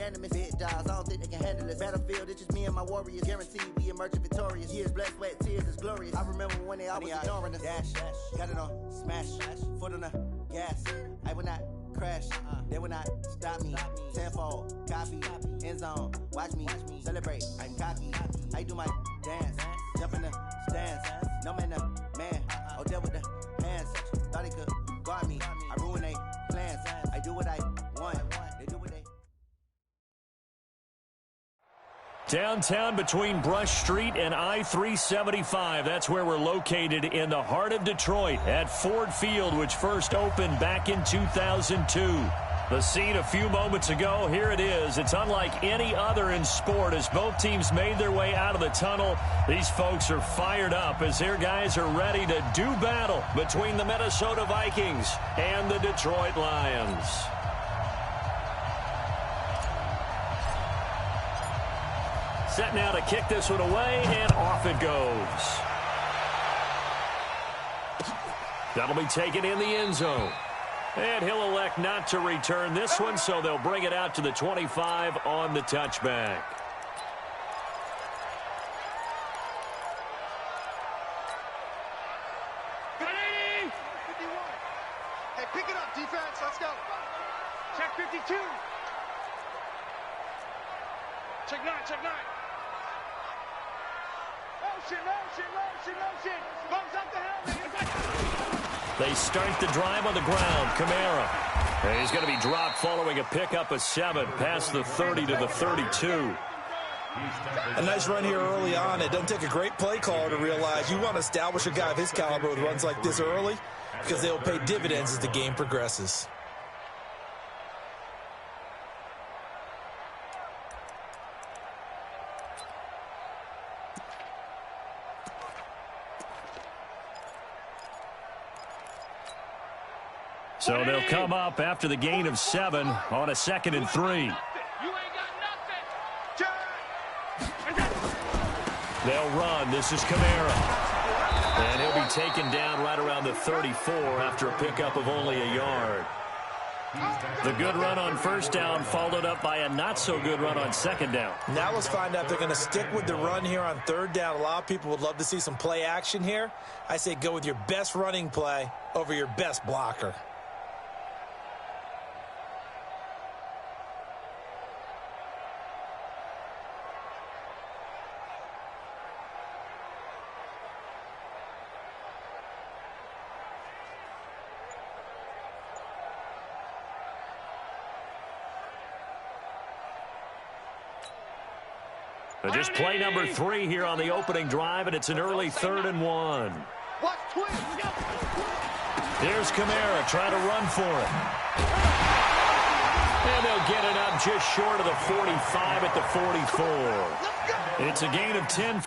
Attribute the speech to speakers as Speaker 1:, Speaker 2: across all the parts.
Speaker 1: unanimous. Big dogs, I don't think they can handle this. Battlefield, it's just me and my warriors. Guaranteed we emerge victorious. Years, blood, sweat, tears, it's glorious. I remember when they always ignoring us. Dash, got it on, smash, foot on the gas. I will not crash, they will not stop me. Tenfold, copy, end zone, watch me celebrate. I'm cocky, I do my dance, jump in the stands. No man, man, oh, deal with the hands. Thought he could guard me, I ruin they plans. I do what I want, they do what they.
Speaker 2: Downtown between Brush Street and I-375. That's where we're located in the heart of Detroit at Ford Field, which first opened back in 2002. The scene a few moments ago, here it is. It's unlike any other in sport as both teams made their way out of the tunnel. These folks are fired up as their guys are ready to do battle between the Minnesota Vikings and the Detroit Lions. Set now to kick this one away, and off it goes. That'll be taken in the end zone. And he'll elect not to return this one, so they'll bring it out to the 25 on the touchback.
Speaker 3: Ready? 51. Hey, pick it up, defense. Let's go. Check 52. Check 9, check 9. Motion. Comes up the helmet.
Speaker 2: They start the drive on the ground. Kamara. And he's going to be dropped following a pickup of 7 past the 30 to the 32.
Speaker 4: A nice run here early on. It doesn't take a great play caller to realize you want to establish a guy of his caliber with runs like this early because they'll pay dividends as the game progresses.
Speaker 2: So they'll come up after the gain of 7 on a 2nd and 3. They'll run. This is Kamara. And he'll be taken down right around the 34 after a pickup of only a yard. The good run on first down followed up by a not-so-good run on second down.
Speaker 4: Now let's find out if they're going to stick with the run here on third down. A lot of people would love to see some play action here. I say go with your best running play over your best blocker.
Speaker 2: Just play number 3 here on the opening drive, and it's an early 3rd and 1. Here's Kamara trying to run for it. And they'll get it up just short of the 45 at the 44. It's a gain of 10.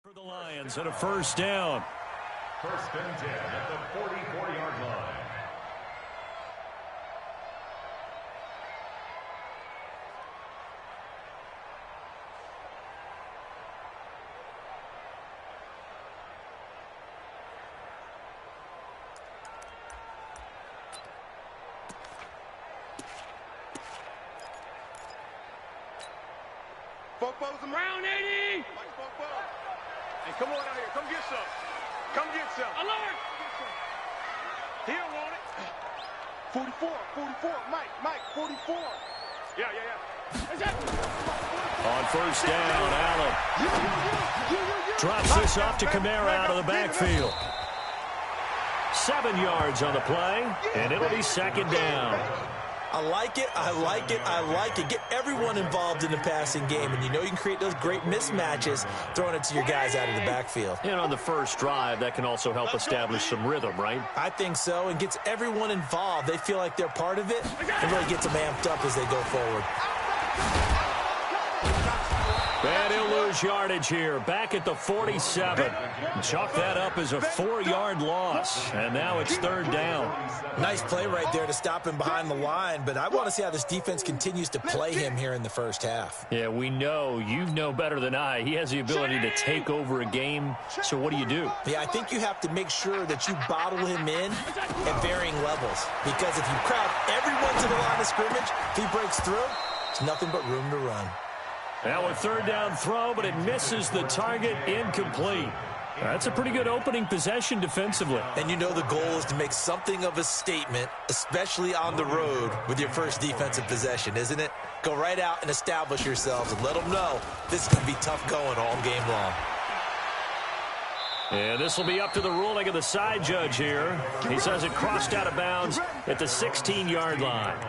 Speaker 2: For the Lions at a first down.
Speaker 5: First and 10 at the 44-yard line.
Speaker 3: Football's around 80. Hey, come on out here. Come get some. Come get some. Alert! He don't want it. 44. Mike, 44. Yeah.
Speaker 2: On first down, Allen drops this off to Kamara out of the backfield. 7 yards on the play, and it'll be second down.
Speaker 4: I like it, I like it, I like it. Get everyone involved in the passing game, and you know you can create those great mismatches throwing it to your guys out of the backfield.
Speaker 2: And on the first drive, that can also help establish some rhythm, right?
Speaker 4: I think so, and gets everyone involved. They feel like they're part of it, and really gets them amped up as they go forward.
Speaker 2: And he'll lose yardage here. Back at the 47. Chalk that up as a 4-yard loss. And now it's third down.
Speaker 4: Nice play right there to stop him behind the line, but I want to see how this defense continues to play him here in the first half.
Speaker 2: Yeah, we know. You know better than I. He has the ability to take over a game. So what do you do?
Speaker 4: Yeah, I think you have to make sure that you bottle him in at varying levels. Because if you crowd everyone to the line of scrimmage, if he breaks through, it's nothing but room to run.
Speaker 2: Now a third down throw, but it misses the target, incomplete. That's a pretty good opening possession defensively.
Speaker 4: And you know the goal is to make something of a statement, especially on the road with your first defensive possession, isn't it? Go right out and establish yourselves and let them know this is going to be tough going all game long.
Speaker 2: And this will be up to the ruling of the side judge here. He says it crossed out of bounds at the 16-yard line.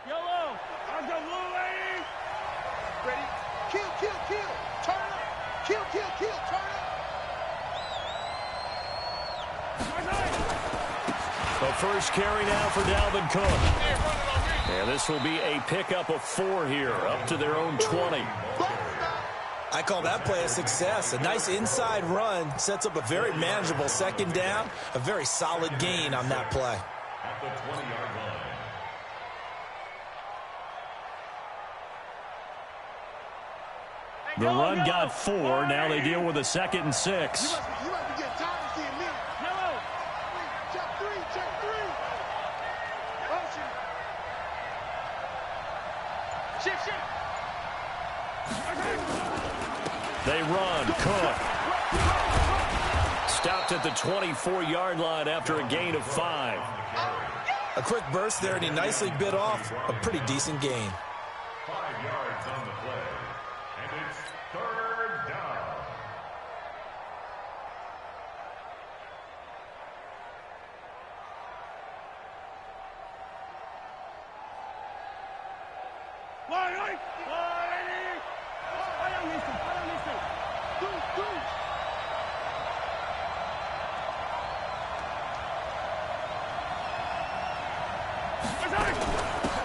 Speaker 3: Yellow, I got blue lady. Ready? Kill, kill, kill. Turn up. Kill, kill, kill. Turn up.
Speaker 2: The first carry now for Dalvin Cook. And this will be a pickup of 4 here, up to their own 20.
Speaker 4: I call that play a success. A nice inside run sets up a very manageable second down. A very solid gain on that play.
Speaker 5: At the 20-yard line.
Speaker 2: The run got 4. Now they deal with a 2nd and 6.
Speaker 3: You must be getting tired of seeing me. Yellow. Check three. Motion. Shift.
Speaker 2: They run. Cook. Stopped at the 24-yard line after a gain of 5.
Speaker 4: A quick burst there, and he nicely bit off a pretty decent gain.
Speaker 5: 5 yards on the play. And it's third down.
Speaker 3: Line. I don't listen. Do.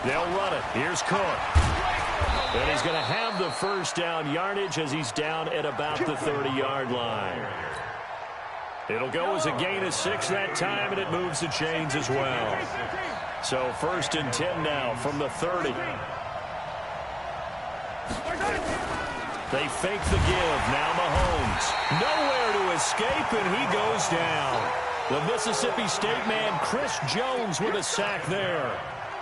Speaker 2: They'll run it. Here's Cook. And he's going to have the first down yardage as he's down at about the 30-yard line. It'll go as a gain of 6 that time, and it moves the chains as well. So 1st and 10 now from the 30. They fake the give. Now Mahomes. Nowhere to escape, and he goes down. The Mississippi State man, Chris Jones, with a sack there.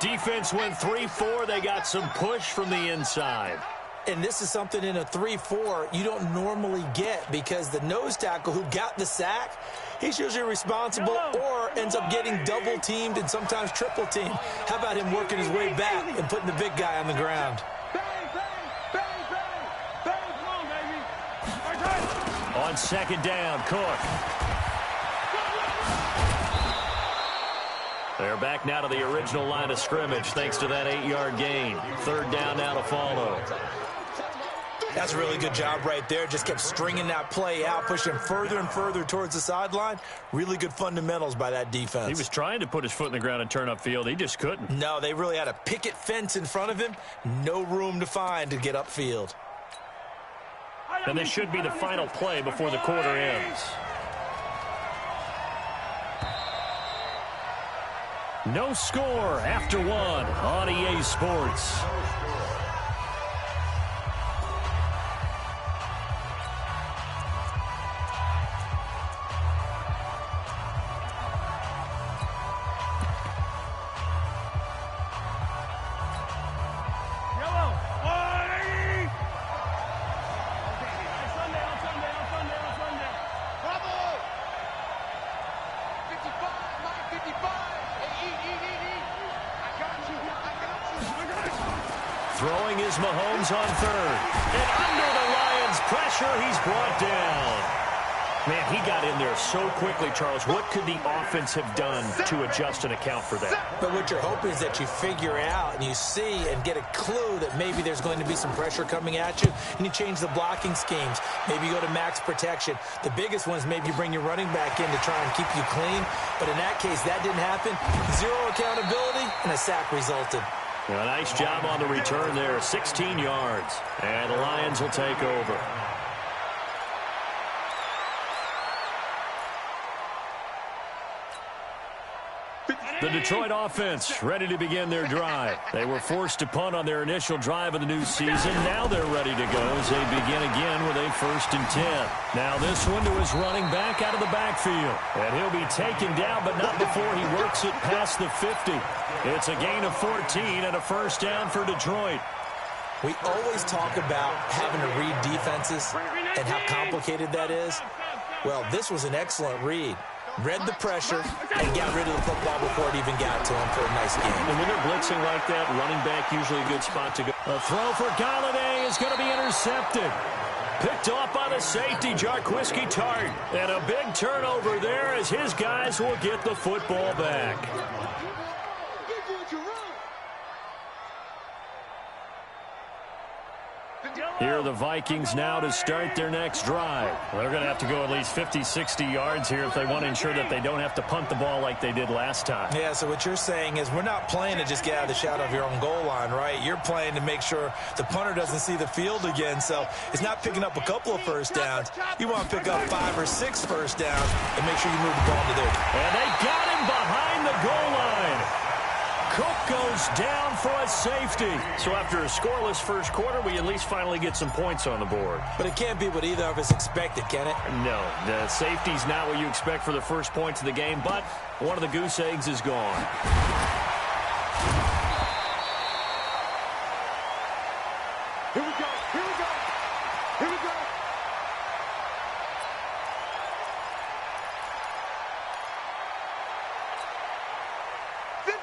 Speaker 2: Defense went 3-4. They got some push from the inside.
Speaker 4: And this is something in a 3-4 you don't normally get, because the nose tackle who got the sack, he's usually responsible or ends up getting double-teamed and sometimes triple-teamed. How about him working his way back and putting the big guy on the ground?
Speaker 2: On 2nd down, Cook. They're back now to the original line of scrimmage thanks to that 8-yard gain. 3rd down now to follow.
Speaker 4: That's a really good job right there. Just kept stringing that play out, pushing him further and further towards the sideline. Really good fundamentals by that defense.
Speaker 2: He was trying to put his foot in the ground and turn upfield. He just couldn't.
Speaker 4: No, they really had a picket fence in front of him. No room to find to get upfield.
Speaker 2: And this should be the final play before the quarter ends. No score after 1 on EA Sports. Throwing is Mahomes on third. And under the Lions' pressure, he's brought down. Man, he got in there so quickly, Charles. What could the offense have done to adjust and account for that?
Speaker 4: But what you're hoping is that you figure out and you see and get a clue that maybe there's going to be some pressure coming at you, and you change the blocking schemes. Maybe you go to max protection. The biggest one is maybe you bring your running back in to try and keep you clean. But in that case, that didn't happen. Zero accountability, and a sack resulted.
Speaker 2: A nice job on the return there, 16 yards. And the Lions will take over. The Detroit offense ready to begin their drive. They were forced to punt on their initial drive of the new season. Now they're ready to go as they begin again with a 1st and 10. Now this one to his running back out of the backfield. And he'll be taken down, but not before he works it past the 50. It's a gain of 14 and a 1st down for Detroit.
Speaker 4: We always talk about having to read defenses and how complicated that is. Well, this was an excellent read. Read the pressure and got rid of the football before it even got to him for a nice game.
Speaker 2: And when they're blitzing like that, running back usually a good spot to go. A throw for Galladay is going to be intercepted. Picked off by the safety, Jarquiski Tart. And a big turnover there as his guys will get the football back. Here are the Vikings now to start their next drive. They're going to have to go at least 50, 60 yards here if they want to ensure that they don't have to punt the ball like they did last time.
Speaker 4: Yeah, so what you're saying is we're not playing to just get out of the shadow of your own goal line, right? You're playing to make sure the punter doesn't see the field again. So it's not picking up a couple of 1st downs. You want to pick up 5 or 6 1st downs and make sure you move the ball to there.
Speaker 2: And they got him behind the goal line. Cook goes down for a safety. So after a scoreless first quarter, we at least finally get some points on the board.
Speaker 4: But it can't be what either of us expected, can it?
Speaker 2: No, the safety's not what you expect for the first points of the game, but one of the goose eggs is gone.
Speaker 3: Here we go. Here we go. Here we go.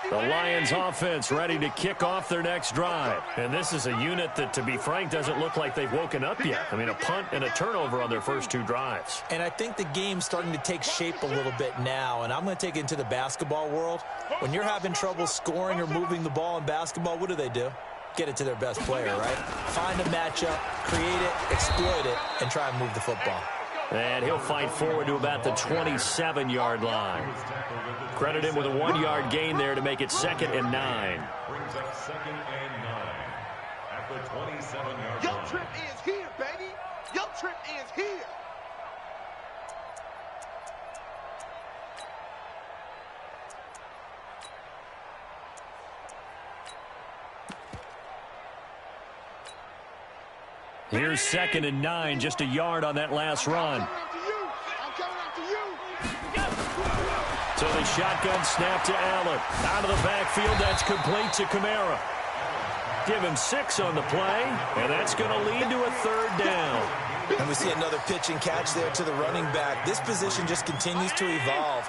Speaker 2: The Lions offense ready to kick off their next drive. And this is a unit that, to be frank, doesn't look like they've woken up yet. I mean, a punt and a turnover on their first 2 drives.
Speaker 4: And I think the game's starting to take shape a little bit now. And I'm going to take it into the basketball world. When you're having trouble scoring or moving the ball in basketball, what do? Get it to their best player, right? Find a matchup, create it, exploit it, and try and move the football.
Speaker 2: And he'll fight forward to about the 27-yard line. Credit him with a 1-yard gain there to make it 2nd and 9.
Speaker 5: Brings up 2nd and 9 at the 27-yard line.
Speaker 3: Your trip is here, baby. Your trip is here.
Speaker 2: Here's 2nd and 9, just a yard on that last run.
Speaker 3: I'm coming after you.
Speaker 2: So the shotgun snap to Allen. Out of the backfield, that's complete to Kamara. Give him 6 on the play, and that's going to lead to a 3rd down.
Speaker 4: And we see another pitch and catch there to the running back. This position just continues to evolve.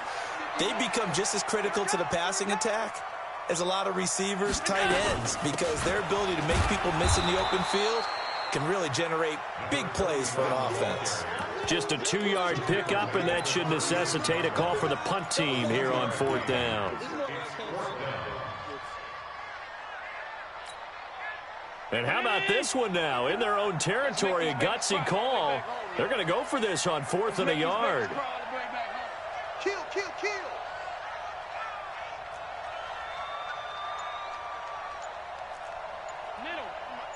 Speaker 4: They become just as critical to the passing attack as a lot of receivers, tight ends, because their ability to make people miss in the open field can really generate big plays for an offense.
Speaker 2: Just a 2-yard pickup, and that should necessitate a call for the punt team here on 4th down. And how about this one now? In their own territory, a gutsy call. They're going to go for this on 4th and a yard.
Speaker 3: Kill, kill, kill. Middle.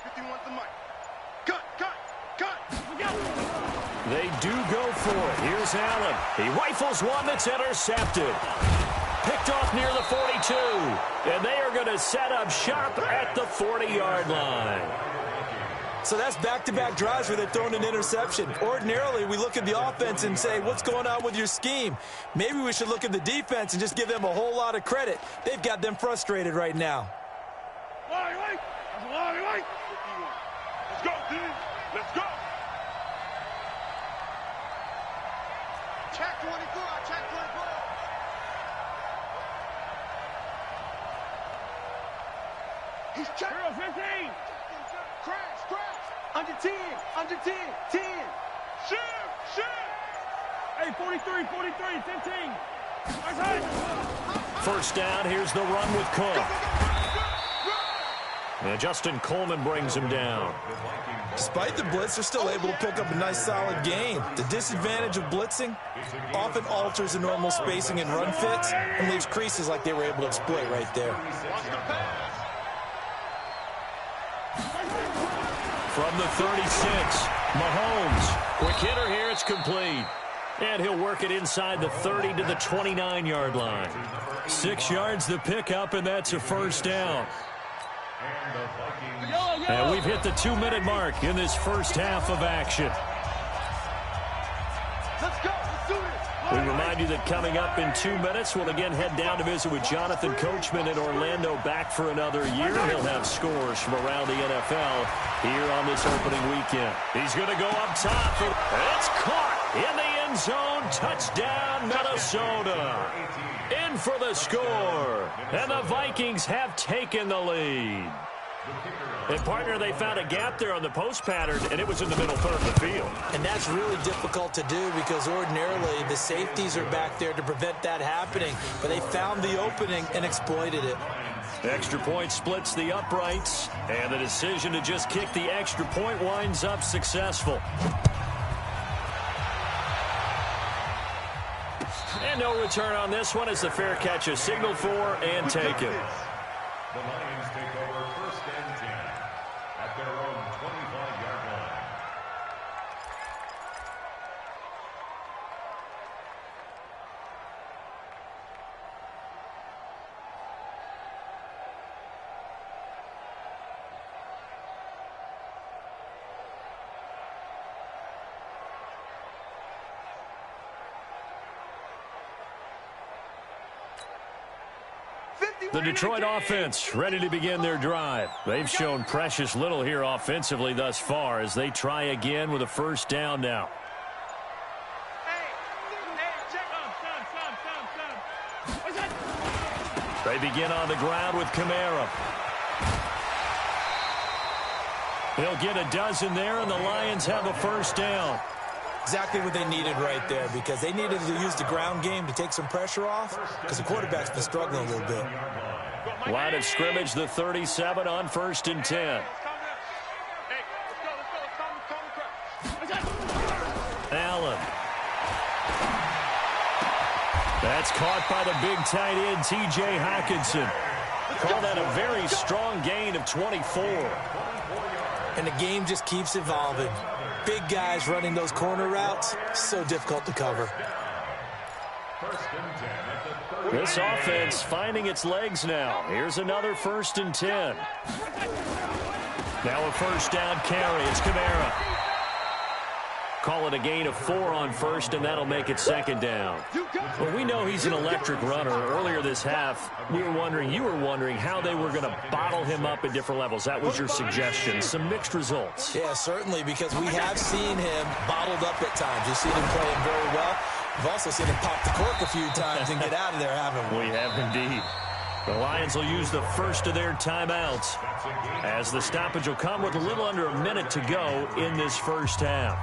Speaker 3: 51's the mic. Cut.
Speaker 2: They do go for it. Here's Allen. He rifles one that's intercepted. Picked off near the 42. And they are going to set up shop at the 40-yard line.
Speaker 4: So that's back-to-back drives where they're throwing an interception. Ordinarily, we look at the offense and say, what's going on with your scheme? Maybe we should look at the defense and just give them a whole lot of credit. They've got them frustrated right now.
Speaker 3: Let's go, dude. Let's go. Check 24. Check 24. He's check. 15. Under 10, under 10, 10. Shoot, shoot. Hey, 43, 15.
Speaker 2: First down, here's the run with Cook. And Justin Coleman brings him down.
Speaker 4: Despite the blitz, they're still able to pick up a nice, solid gain. The disadvantage of blitzing often alters the normal spacing and run fits and leaves creases like they were able to exploit right there.
Speaker 2: From the 36, Mahomes. Quick hitter here, it's complete. And he'll work it inside the 30 to the 29-yard line. 6 yards the pickup, and that's a first down. And we've hit the 2-minute mark in this first half of action.
Speaker 3: Let's go. Let's do this.
Speaker 2: We remind you that coming up in 2 minutes, we'll again head down to visit with Jonathan Coachman in Orlando, back for another year. He'll have scores from around the NFL here on this opening weekend. He's going to go up top. It's caught in the end zone. Touchdown, Minnesota. In for the score. And the Vikings have taken the lead. And, partner, they found a gap there on the post pattern, and it was in the middle third of the field.
Speaker 4: And that's really difficult to do because ordinarily the safeties are back there to prevent that happening. But they found the opening and exploited it.
Speaker 2: Extra point splits the uprights, and the decision to just kick the extra point winds up successful. And no return on this one as the fair catch is signaled for and taken.
Speaker 5: The Lions take over first and 10 at their own 25-yard line.
Speaker 2: The Detroit offense ready to begin their drive. They've shown precious little here offensively thus far as they try again with a first down now. They begin on the ground with Kamara. He'll get a dozen there, and the Lions have a first down.
Speaker 4: Exactly what they needed right there because they needed to use the ground game to take some pressure off because the quarterback's been struggling a little bit.
Speaker 2: Line of scrimmage, the 37 on first and 10. Allen. That's caught by the big tight end, T.J. Hockenson. Call that a very strong gain of 24.
Speaker 4: And the game just keeps evolving. Big guys running those corner routes, so difficult to cover.
Speaker 2: This offense finding its legs now. Here's another first and 10. Now a first down carry. It's Kamara. Call it a gain of 4 on first, and that'll make it second down. Well, we know he's an electric runner. Earlier this half, you were wondering how they were going to bottle him up at different levels. That was your suggestion. Some mixed results.
Speaker 4: Yeah, certainly, because we have seen him bottled up at times. You've seen him playing very well. We've also seen him pop the cork a few times and get out of there, haven't we?
Speaker 2: We have indeed. The Lions will use the first of their timeouts as the stoppage will come with a little under a minute to go in this first half.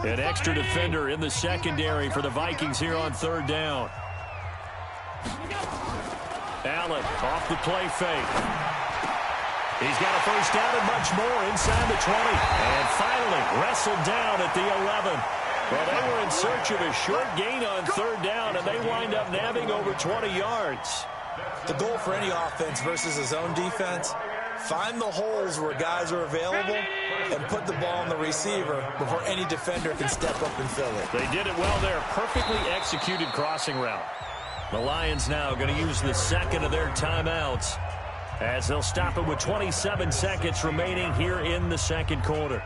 Speaker 2: An extra defender in the secondary for the Vikings here on third down. Allen off the play fake. He's got a first down and much more inside the 20. And finally wrestled down at the 11. Well, they were in search of a short gain on third down, and they wind up nabbing over 20 yards.
Speaker 4: The goal for any offense versus a zone defense, find the holes where guys are available and put the ball on the receiver before any defender can step up and fill it.
Speaker 2: They did it well there. Perfectly executed crossing route. The Lions now going to use the second of their timeouts as they'll stop it with 27 seconds remaining here in the second quarter.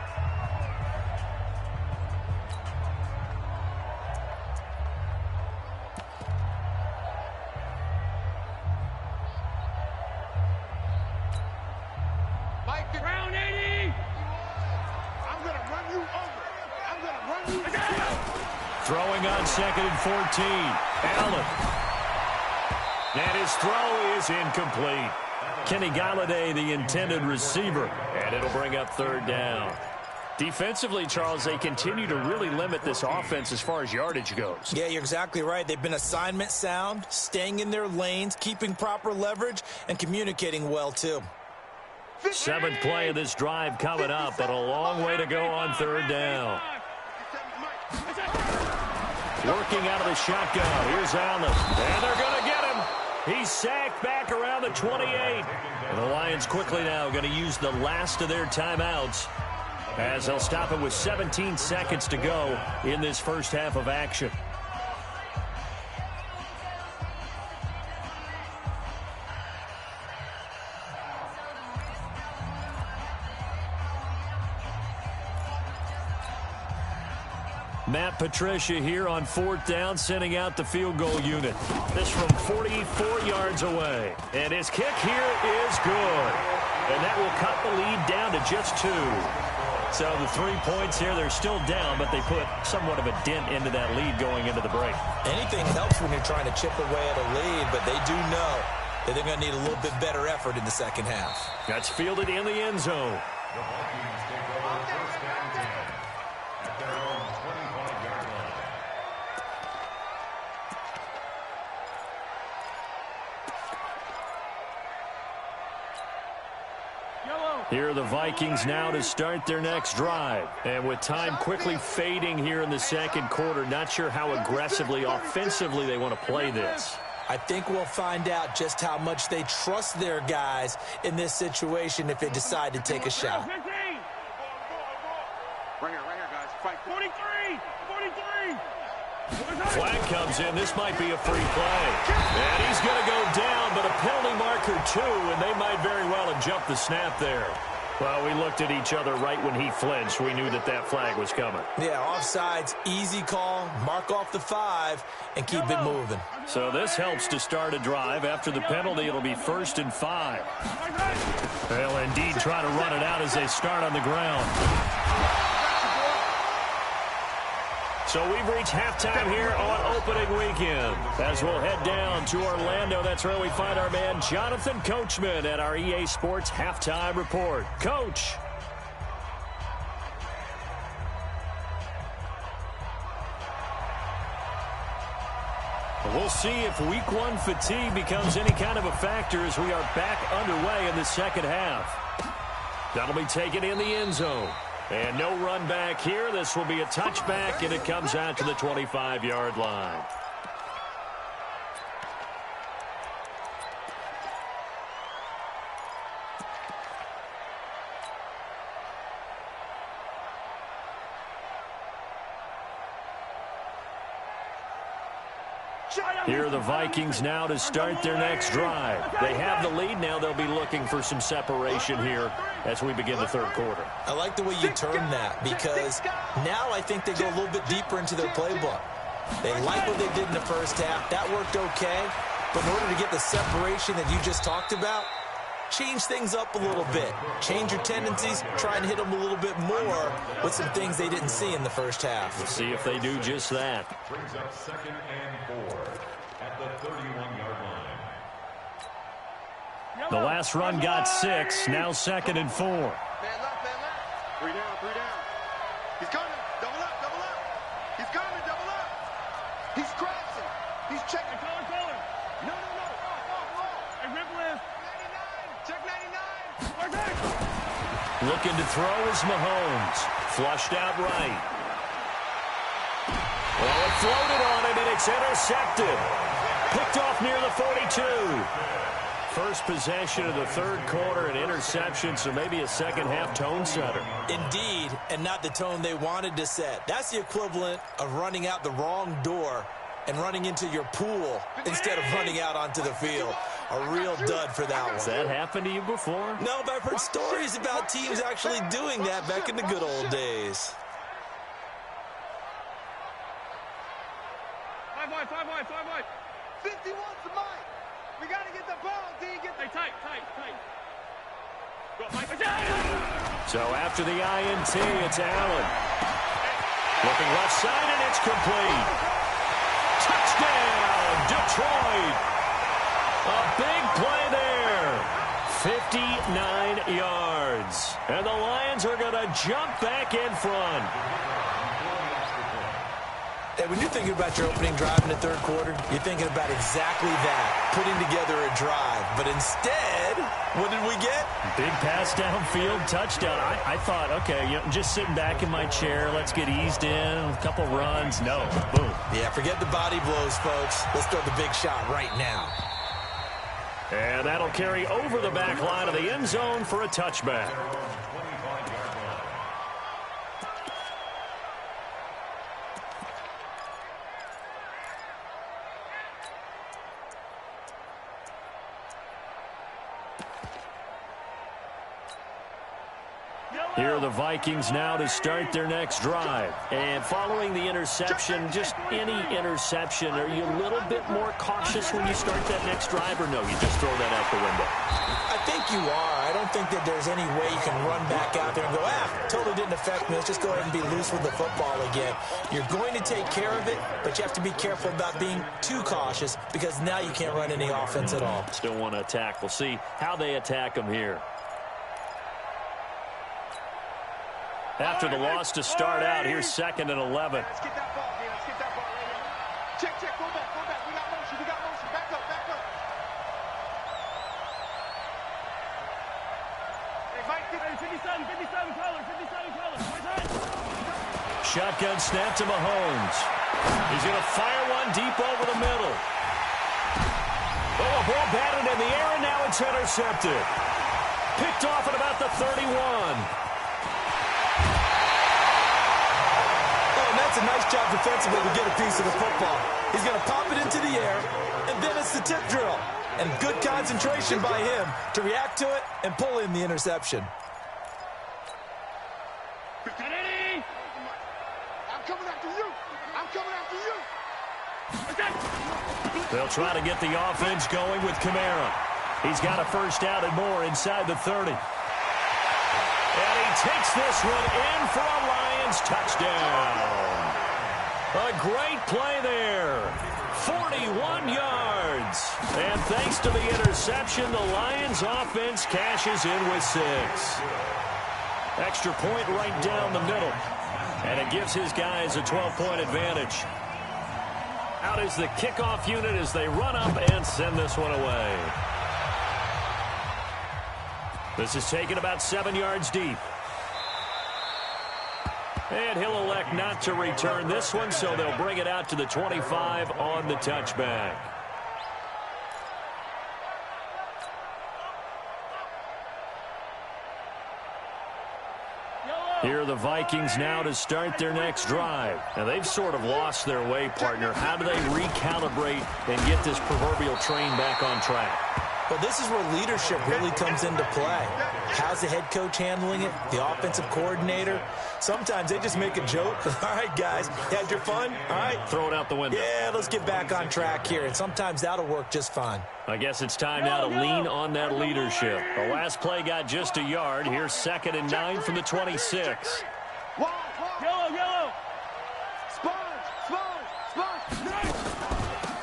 Speaker 2: Throwing on 2nd and 14. Allen. And his throw is incomplete. Kenny Galladay, the intended receiver. And it'll bring up 3rd down. Defensively, Charles, they continue to really limit this offense as far as yardage goes.
Speaker 4: Yeah, you're exactly right. They've been assignment sound, staying in their lanes, keeping proper leverage, and communicating well, too.
Speaker 2: 7th play of this drive coming up, but a long way to go on 3rd down. Working out of the shotgun. Here's Allen. And they're going to get him. He's sacked back around the 28. And the Lions quickly now going to use the last of their timeouts as they'll stop it with 17 seconds to go in this first half of action. Matt Patricia here on 4th down, sending out the field goal unit. This from 44 yards away. And his kick here is good. And that will cut the lead down to just 2. So the 3 points here, they're still down, but they put somewhat of a dent into that lead going into the break.
Speaker 4: Anything helps when you're trying to chip away at a lead, but they do know that they're going to need a little bit better effort in the second half.
Speaker 2: That's fielded in the end zone.
Speaker 5: The Vikings take over 1st and 10 at their own 25-yard line.
Speaker 2: Here are the Vikings now to start their next drive. And with time quickly fading here in the second quarter, not sure how aggressively, offensively they want to play this.
Speaker 4: I think we'll find out just how much they trust their guys in this situation if they decide to take a shot.
Speaker 3: Right here, guys. Fight. 43! 43!
Speaker 2: Flag comes in. This might be a free play. And he's going to go down, but a penalty marker, too, and they might very well have jumped the snap there. Well, we looked at each other right when he flinched. We knew that that flag was coming.
Speaker 4: Yeah, offsides, easy call, mark off the 5, and keep it moving.
Speaker 2: So this helps to start a drive. After the penalty, it'll be 1st and 5. They'll indeed try to run it out as they start on the ground. So we've reached halftime here on opening weekend. As we'll head down to Orlando, that's where we find our man Jonathan Coachman at our EA Sports Halftime Report. Coach. We'll see if week 1 fatigue becomes any kind of a factor as we are back underway in the second half. That'll be taken in the end zone. And no run back here. This will be a touchback, and it comes out to the 25-yard line. Here are the Vikings now to start their next drive. They have the lead now. They'll be looking for some separation here as we begin the third quarter.
Speaker 4: I like the way you term that because now I think they go a little bit deeper into their playbook. They like what they did in the first half. That worked okay. But in order to get the separation that you just talked about, change things up a little bit. Change your tendencies. Try and hit them a little bit more with some things they didn't see in the first half.
Speaker 2: We'll see if they do just that.
Speaker 5: Brings up 2nd and 4 at the 31-yard line.
Speaker 2: The last run got 6. Now 2nd and 4.
Speaker 3: Man left, man left. 3 down, 3 down. He's coming. Double up, double up. He's coming, double up. He's crossing. He's checking. Color. No. Hey, Ripple is 99. Check 99.
Speaker 2: Looking to throw is Mahomes. Flushed out right. Well, it floated on him, and it's intercepted. Picked off near the 42. First possession of the third quarter, an interception, so maybe a second-half tone setter.
Speaker 4: Indeed, and not the tone they wanted to set. That's the equivalent of running out the wrong door and running into your pool instead of running out onto the field. A real dud for that one.
Speaker 2: Has that happened to you before?
Speaker 4: No, but I've heard stories about teams actually doing that back in the good old days.
Speaker 3: 5 wide. 51 to Mike. We got to get the ball, D. Get the tight. Go, Mike.
Speaker 2: So after the INT, it's Allen. Looking left side, and it's complete. Touchdown, Detroit. A big play there. 59 yards. And the Lions are going to jump back in front.
Speaker 4: Hey, when you're thinking about your opening drive in the third quarter, you're thinking about exactly that, putting together a drive. But instead, what did we get?
Speaker 2: Big pass downfield, touchdown. I thought, okay, just sitting back in my chair, let's get eased in, a couple runs. No, boom.
Speaker 4: Yeah, forget the body blows, folks. Let's throw the big shot right now.
Speaker 2: And that'll carry over the back line of the end zone for a touchback. Here are the Vikings now to start their next drive. And following the interception, just any interception, are you a little bit more cautious when you start that next drive, or no, you just throw that out the window?
Speaker 4: I think you are. I don't think that there's any way you can run back out there and go, totally didn't affect me. Let's just go ahead and be loose with the football again. You're going to take care of it, but you have to be careful about being too cautious because now you can't run any offense at all.
Speaker 2: Still want to attack. We'll see how they attack them here. After the loss to start out, here's 2nd and 11.
Speaker 3: Let's get that ball, man. Let's get that ball right here. Check, go back. We got motion. Back up. Hey, Mike, get 57 colors.
Speaker 2: Shotgun snap to Mahomes. He's going to fire one deep over the middle. Oh, a ball batted in the air, and now it's intercepted. Picked off at about the 31.
Speaker 4: That's a nice job defensively to get a piece of the football. He's going to pop it into the air, and then it's the tip drill. And good concentration by him to react to it and pull in the interception.
Speaker 3: I'm coming after you.
Speaker 2: They'll try to get the offense going with Kamara. He's got a first down and more inside the 30. And he takes this one in for a Lions touchdown. A great play there. 41 yards. And thanks to the interception, the Lions offense cashes in with 6. Extra point right down the middle. And it gives his guys a 12-point advantage. Out is the kickoff unit as they run up and send this one away. This is taken about 7 yards deep. And he'll elect not to return this one, so they'll bring it out to the 25 on the touchback. Here are the Vikings now to start their next drive. Now, they've sort of lost their way, partner. How do they recalibrate and get this proverbial train back on track?
Speaker 4: Well, this is where leadership really comes into play. How's the head coach handling it? The offensive coordinator? Sometimes they just make a joke. All right, guys, had your fun? All right.
Speaker 2: Throw it out the window.
Speaker 4: Yeah, let's get back on track here. And sometimes that'll work just fine.
Speaker 2: I guess it's time now to lean on that leadership. The last play got just a yard. Here's 2nd and 9 from the 26.
Speaker 3: Yellow. Sponge.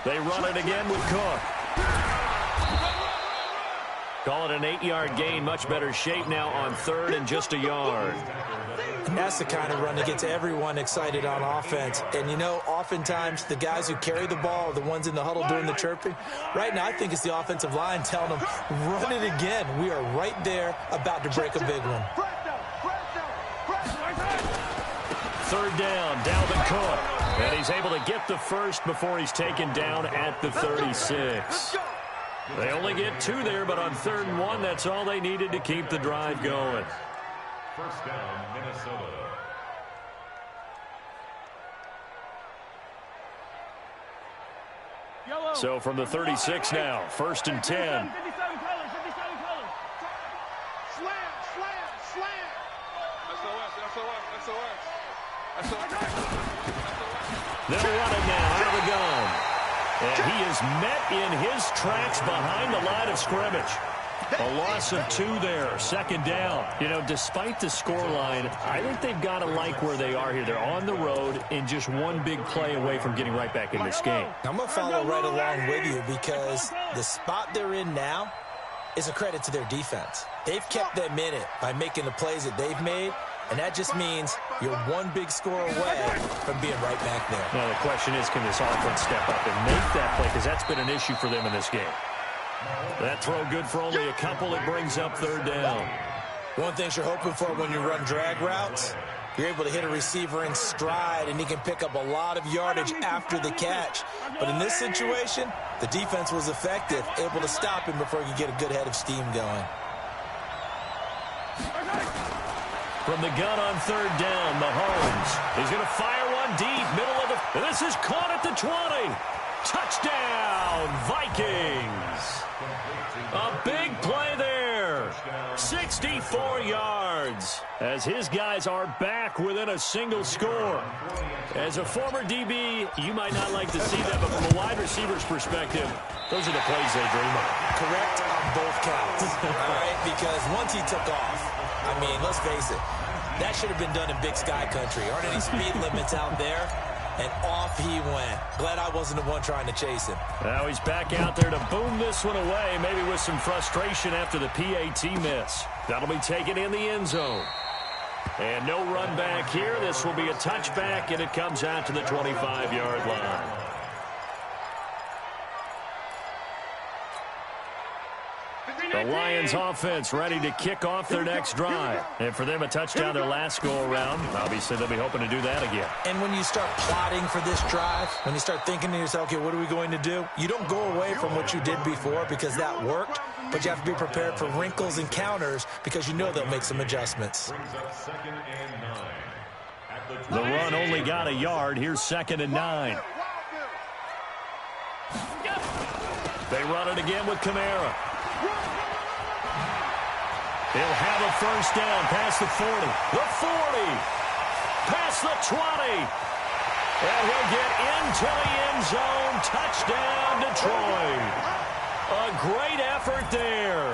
Speaker 2: They run it again with Cook. Call it an 8-yard gain. Much better shape now on 3rd and just a yard.
Speaker 4: That's the kind of run that gets everyone excited on offense. And, you know, oftentimes the guys who carry the ball are the ones in the huddle doing the chirping. Right now, I think it's the offensive line telling them, run it again. We are right there about to break a big one.
Speaker 2: 3rd down, Dalvin Cook. And he's able to get the first before he's taken down at the 36. They only get 2 there, but on 3rd and 1, that's all they needed to keep the drive going.
Speaker 5: First down, Minnesota.
Speaker 2: So from the 36 now, 1st and 10.
Speaker 3: 57 colors. Slam. SOS.
Speaker 2: They'll run it now out of the gun. And he is met in his tracks behind the line of scrimmage. A loss of 2 there, second down. You know, despite the scoreline, I think they've got to like where they are here. They're on the road and just one big play away from getting right back in this game.
Speaker 4: I'm going to follow right along with you because the spot they're in now is a credit to their defense. They've kept them in it by making the plays that they've made, and that just means you're one big score away from being right back there.
Speaker 2: Now, the question is, can this offense step up and make that play? Because that's been an issue for them in this game. That throw good for only a couple. It brings up third down.
Speaker 4: One thing you're hoping for when you run drag routes, you're able to hit a receiver in stride, and he can pick up a lot of yardage after the catch. But in this situation, the defense was effective, able to stop him before he could get a good head of steam going.
Speaker 2: From the gun on third down, Mahomes. He's going to fire one deep, middle of the... This is caught at the 20. Touchdown, Vikings. A big play there. 64 yards. As his guys are back within a single score. As a former DB, you might not like to see that, but from a wide receiver's perspective, those are the plays they dream of.
Speaker 4: Correct on both counts. All right, because once he took off, I mean, let's face it, that should have been done in Big Sky country. Aren't any speed limits out there? And off he went. Glad I wasn't the one trying to chase him.
Speaker 2: Now he's back out there to boom this one away, maybe with some frustration after the PAT miss. That'll be taken in the end zone. And no run back here. This will be a touchback, and it comes out to the 25-yard line. The Lions offense ready to kick off their next drive. And for them, a touchdown their last go-around. Obviously, they'll be hoping to do that again.
Speaker 4: And when you start plotting for this drive, when you start thinking to yourself, okay, what are we going to do? You don't go away from what you did before because that worked, but you have to be prepared for wrinkles and counters because you know they'll make some adjustments.
Speaker 2: The run only got a yard. Here's 2nd and 9. They run it again with Kamara. He'll have a first down past the 40. The 40. Past the 20. And he'll get into the end zone. Touchdown, Detroit. A great effort there.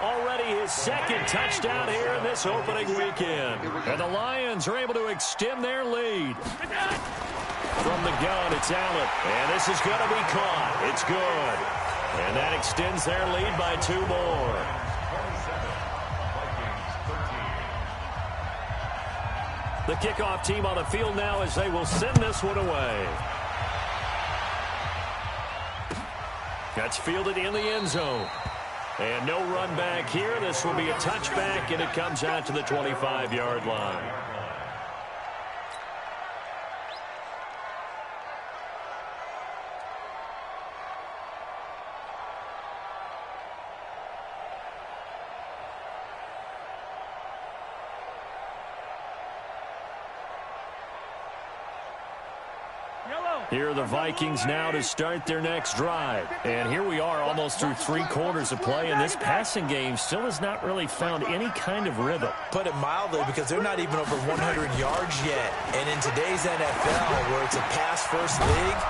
Speaker 2: Already his 2nd touchdown here in this opening weekend. And the Lions are able to extend their lead. From the gun, it's Allen. And this is going to be caught. It's good. And that extends their lead by 2 more. The kickoff team on the field now as they will send this one away. That's fielded in the end zone. And no run back here. This will be a touchback, and it comes out to the 25-yard line. Here are the Vikings now to start their next drive. And here we are almost through 3 quarters of play, and this passing game still has not really found any kind of rhythm.
Speaker 4: Put it mildly, because they're not even over 100 yards yet. And in today's NFL, where it's a pass-first league,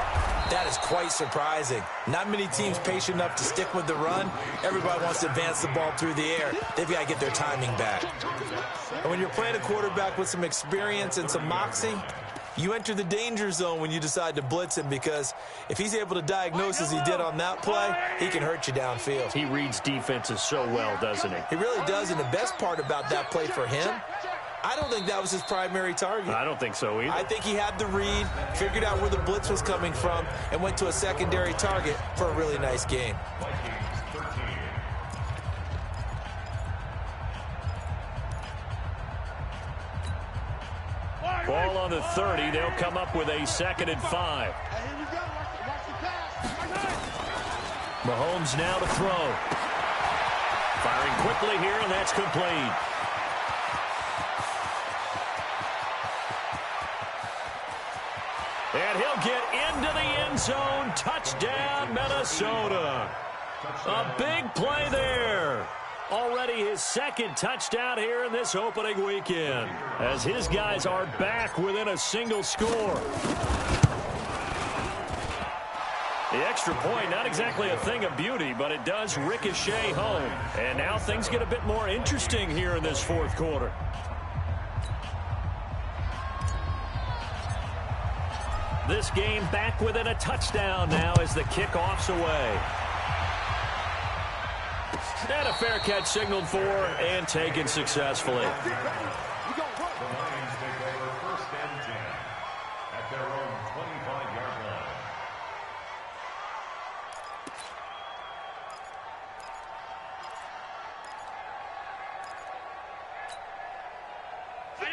Speaker 4: that is quite surprising. Not many teams patient enough to stick with the run. Everybody wants to advance the ball through the air. They've got to get their timing back. And when you're playing a quarterback with some experience and some moxie, you enter the danger zone when you decide to blitz him, because if he's able to diagnose as he did on that play, he can hurt you downfield.
Speaker 2: He reads defenses so well, doesn't he?
Speaker 4: He really does, and the best part about that play for him, I don't think that was his primary target.
Speaker 2: I don't think so either.
Speaker 4: I think he had the read, figured out where the blitz was coming from, and went to a secondary target for a really nice game.
Speaker 2: Ball on the 30. They'll come up with a 2nd and 5. Mahomes now to throw. Firing quickly here, and that's complete. And he'll get into the end zone. Touchdown, Minnesota. A big play there. Already his 2nd touchdown here in this opening weekend, as his guys are back within a single score. The extra point, not exactly a thing of beauty, but it does ricochet home. And now things get a bit more interesting here in this fourth quarter. This game back within a touchdown now as the kickoff's away. And a fair catch signaled for and taken successfully.
Speaker 5: The Lions take over 1st and 10 at their own 25-yard line.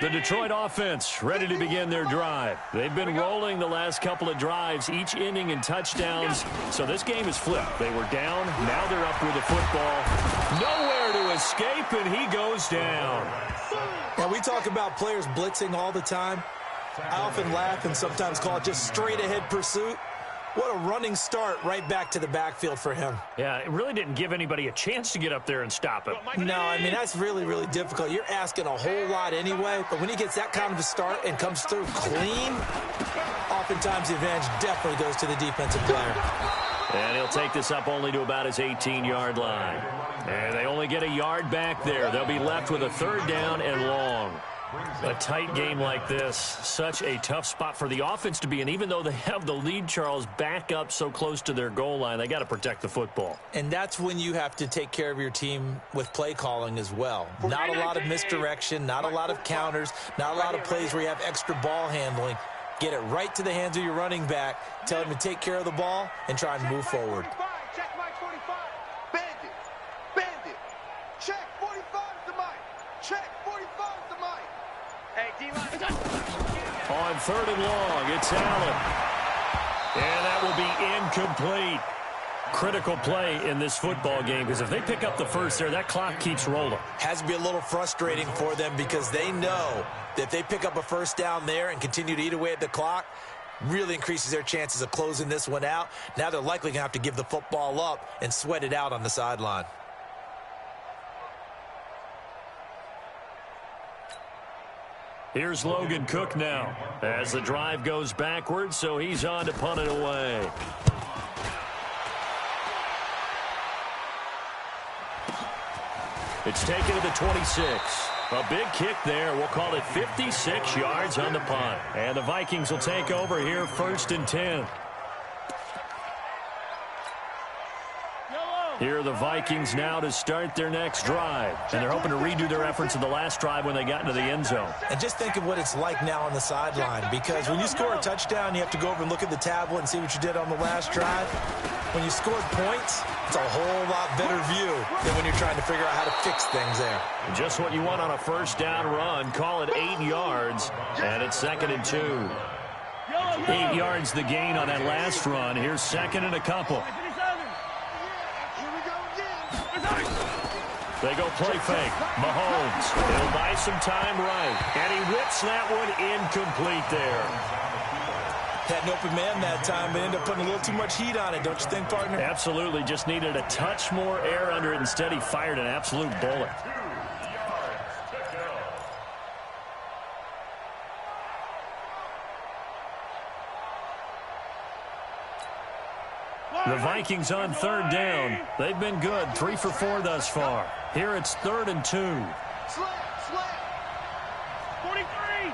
Speaker 2: The Detroit offense ready to begin their drive. They've been rolling the last couple of drives, each ending in touchdowns. So this game is flipped. They were down, now they're up with the football. Nowhere to escape, and he goes down.
Speaker 4: Now, we talk about players blitzing all the time. I often laugh and sometimes call it just straight-ahead pursuit. What a running start right back to the backfield for him.
Speaker 2: Yeah, it really didn't give anybody a chance to get up there and stop him.
Speaker 4: No, I mean, that's really, really difficult. You're asking a whole lot anyway, but when he gets that kind of a start and comes through clean, oftentimes the advantage definitely goes to the defensive player.
Speaker 2: And he'll take this up only to about his 18-yard line. And they only get a yard back there. They'll be left with a 3rd down and long. A tight game like this, such a tough spot for the offense to be in. Even though they have the lead, Charles, back up so close to their goal line, they got to protect the football.
Speaker 4: And that's when you have to take care of your team with play calling as well. Not a lot of misdirection, not a lot of counters, not a lot of plays where you have extra ball handling. Get it right to the hands of your running back, tell him to take care of the ball, and try and move forward.
Speaker 3: Check Mike 45. Bandit. Bandit. Check 45 to Mike. Check 45 to Mike. Hey, D-line.
Speaker 2: On 3rd and long, it's Allen. And that will be incomplete. Critical play in this football game, because if they pick up the first there, that clock keeps rolling.
Speaker 4: Has to be a little frustrating for them because they know that if they pick up a 1st down there and continue to eat away at the clock, really increases their chances of closing this one out. Now they're likely going to have to give the football up and sweat it out on the sideline.
Speaker 2: Here's Logan Cook now as the drive goes backwards, so he's on to punt it away. It's taken to the 26. A big kick there. We'll call it 56 yards on the punt. And the Vikings will take over here 1st and 10. Here are the Vikings now to start their next drive. And they're hoping to redo their efforts in the last drive when they got into the end zone.
Speaker 4: And just think of what it's like now on the sideline, because when you score a touchdown, you have to go over and look at the tablet and see what you did on the last drive. When you scored points, it's a whole lot better view than when you're trying to figure out how to fix things there.
Speaker 2: Just what you want on a 1st down run. Call it 8 yards, and it's 2nd and 2. 8 yards the gain on that last run. Here's 2nd and a couple. They go play fake. Mahomes. He'll buy some time right. And he whips that one incomplete there.
Speaker 4: Had an open man that time, but ended up putting a little too much heat on it, don't you think, partner?
Speaker 2: Absolutely. Just needed a touch more air under it. Instead, he fired an absolute bullet. The Vikings on 3rd down. They've been good, 3 for 4 thus far. Here it's 3rd and 2.
Speaker 3: Slam. 43.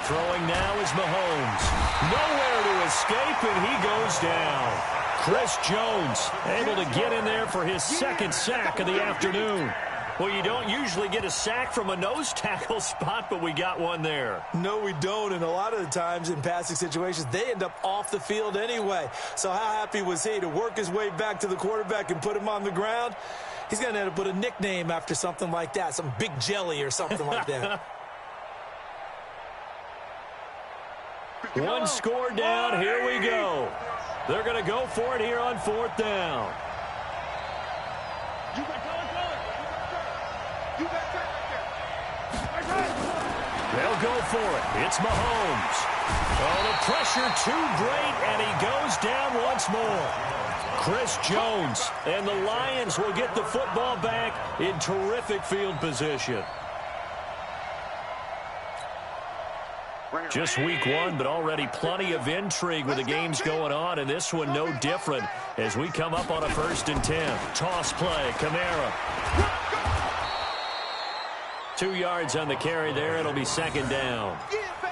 Speaker 2: Throwing now is Mahomes. Nowhere to escape, and he goes down. Chris Jones able to get in there for his 2nd sack of the afternoon. Well, you don't usually get a sack from a nose tackle spot, but we got one there.
Speaker 4: No, we don't, and a lot of the times in passing situations, they end up off the field anyway. So how happy was he to work his way back to the quarterback and put him on the ground? He's going to end up with a nickname after something like that, some Big Jelly or something like that.
Speaker 2: One score down, here we go. They're going to go for it here on 4th down. They'll go for it. It's Mahomes. Oh, the pressure too great, and he goes down once more. Chris Jones and the Lions will get the football back in terrific field position. Just week one, but already plenty of intrigue with the games going on, and this one no different as we come up on a 1st and 10. Toss play, Kamara. 2 yards on the carry there. It'll be 2nd down.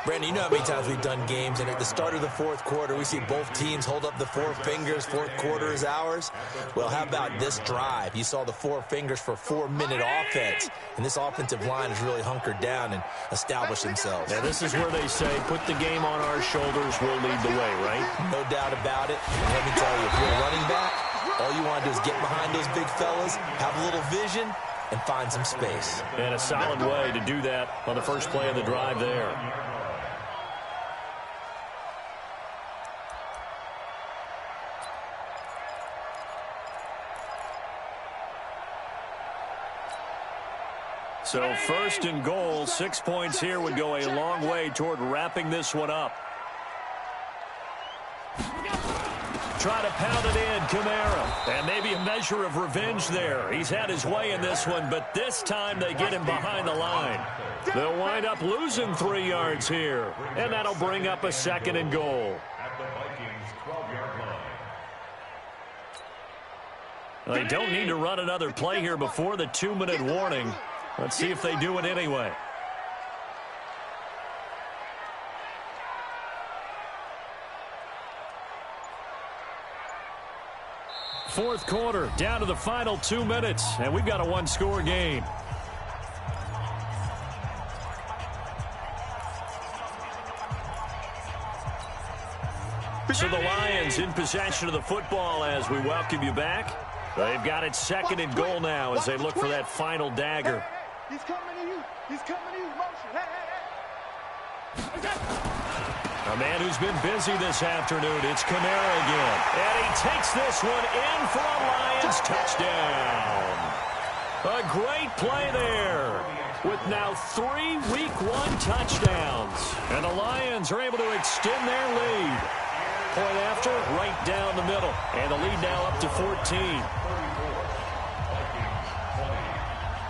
Speaker 4: Brandon, you know how many times we've done games, and at the start of the 4th quarter, we see both teams hold up the 4 fingers. 4th quarter is ours. Well, how about this drive? You saw the 4 fingers for 4-minute offense, and this offensive line has really hunkered down and established themselves.
Speaker 2: Now, this is where they say, put the game on our shoulders, we'll lead the way, right?
Speaker 4: No doubt about it. And let me tell you, if you're a running back, all you want to do is get behind those big fellas, have a little vision, and find some space.
Speaker 2: And a solid way to do that on the first play of the drive there. So 1st and goal, 6 points here would go a long way toward wrapping this one up. Try to pound it in, Kamara. And maybe a measure of revenge there. He's had his way in this one, but this time they get him behind the line. They'll wind up losing 3 yards here. And that'll bring up a 2nd and goal.
Speaker 5: At the Vikings' 12-yard line.
Speaker 2: Well, they don't need to run another play here before the 2-minute warning. Let's see if they do it anyway. Fourth quarter, down to the final 2 minutes, and we've got a 1-score game. So the Lions in possession of the football as we welcome you back. They've got it 2nd and goal now as they look for that final dagger.
Speaker 3: He's coming to you. He's coming to you. Motion. Hey.
Speaker 2: A man who's been busy this afternoon. It's Kamara again. And he takes this one in for a Lions touchdown. A great play there with now 3 Week 1 touchdowns. And the Lions are able to extend their lead. Point after, right down the middle. And the lead now up to 14.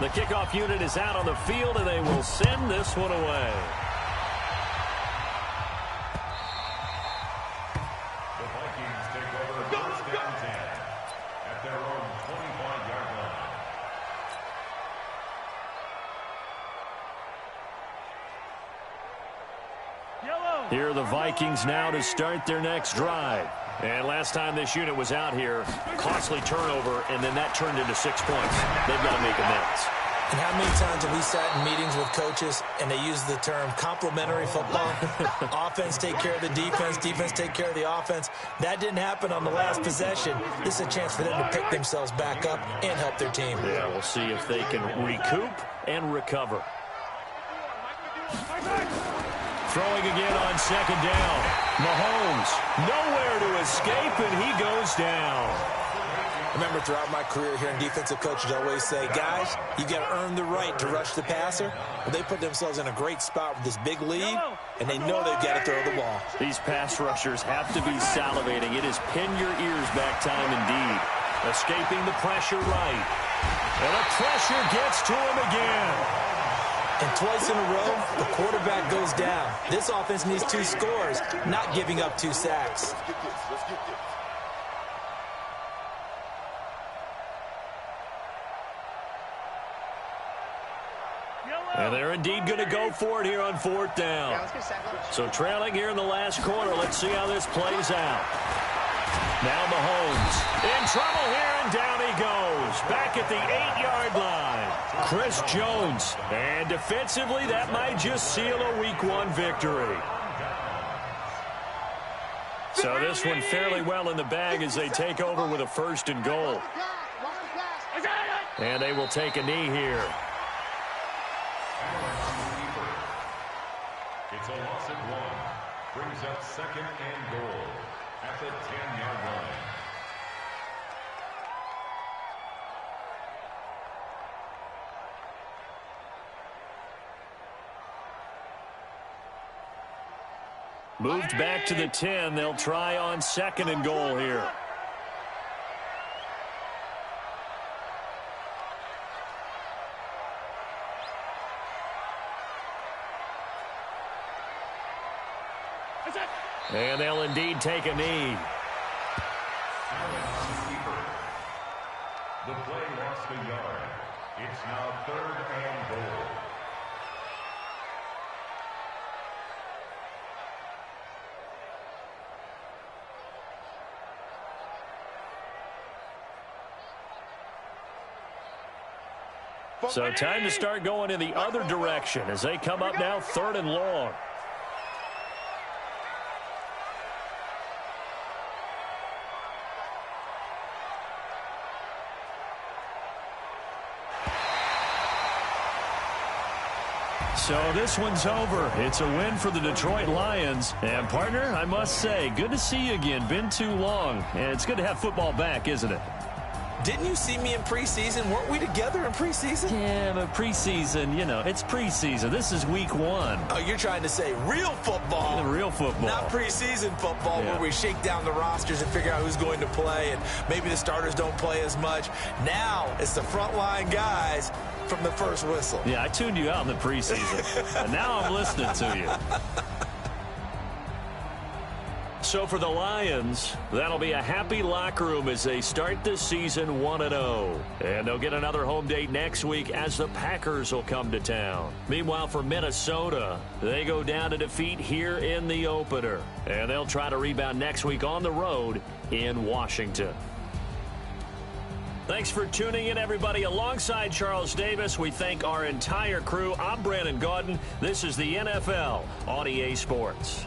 Speaker 2: The kickoff unit is out on the field, and they will send this one away.
Speaker 5: The Vikings take over 1st and 10 at their own 25-yard line.
Speaker 2: Here are the Vikings now to start their next drive. And last time this unit was out here, costly turnover, and then that turned into 6 points. They've got to make amends.
Speaker 4: And how many times have we sat in meetings with coaches and they use the term complementary football? Offense take care of the defense, defense take care of the offense. That didn't happen on the last possession. This is a chance for them to pick themselves back up and help their team.
Speaker 2: Yeah, we'll see if they can recoup and recover. Throwing again on 2nd down. Mahomes, nowhere to escape, and he goes down.
Speaker 4: I remember throughout my career hearing defensive coaches always say, guys, you got to earn the right to rush the passer. Well, they put themselves in a great spot with this big lead, and they know they've got to throw the ball.
Speaker 2: These pass rushers have to be salivating. It is pin your ears back time indeed. Escaping the pressure right. And the pressure gets to him again.
Speaker 4: And twice in a row, the quarterback goes down. This offense needs 2 scores, not giving up 2 sacks.
Speaker 2: And they're indeed going to go for it here on 4th down. So trailing here in the last quarter. Let's see how this plays out. Now Mahomes in trouble here, and down he goes. Back at the 8-yard line. Chris Jones. And defensively, that might just seal a Week 1 victory. So this one fairly well in the bag as they take over with a 1st and goal. And they will take a knee here.
Speaker 5: It's a loss at 1. Brings up 2nd and goal at the 10-yard line.
Speaker 2: Moved back to the 10. They'll try on 2nd and goal here. And they'll indeed take a knee.
Speaker 5: The play lost a yard. It's now 3rd and goal.
Speaker 2: So time to start going in the other direction as they come up now 3rd and long. So this one's over. It's a win for the Detroit Lions. And, partner, I must say, good to see you again. Been too long. And it's good to have football back, isn't it?
Speaker 4: Didn't you see me in preseason? Weren't we together in preseason?
Speaker 2: Yeah, but preseason, you know, it's preseason. This is week 1.
Speaker 4: Oh, you're trying to say real football.
Speaker 2: Yeah, real football.
Speaker 4: Not preseason football where we shake down the rosters and figure out who's going to play, and maybe the starters don't play as much. Now it's the frontline guys from the first whistle.
Speaker 2: Yeah, I tuned you out in the preseason, and now I'm listening to you. So for the Lions, that'll be a happy locker room as they start this season 1-0. And they'll get another home date next week as the Packers will come to town. Meanwhile, for Minnesota, they go down to defeat here in the opener. And they'll try to rebound next week on the road in Washington. Thanks for tuning in, everybody. Alongside Charles Davis, we thank our entire crew. I'm Brandon Gaudin. This is the NFL on EA Sports.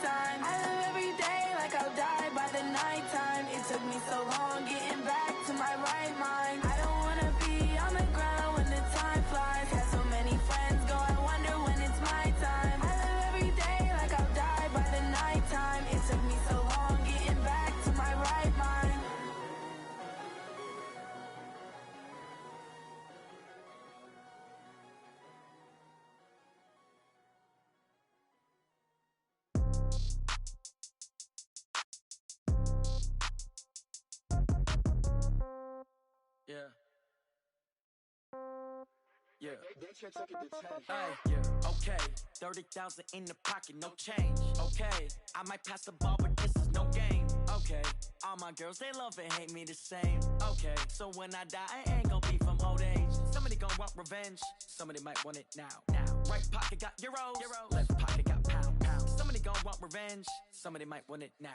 Speaker 6: Time. Yeah. Okay, 30,000 in the pocket, no change. Okay, I might pass the ball, but this is no game. Okay, all my girls, they love and hate me the same. Okay, so when I die, I ain't gonna be from old age. Somebody gonna want revenge, somebody might want it now. Right pocket got euros, left pocket got pound. Somebody gonna want revenge, somebody might want it now.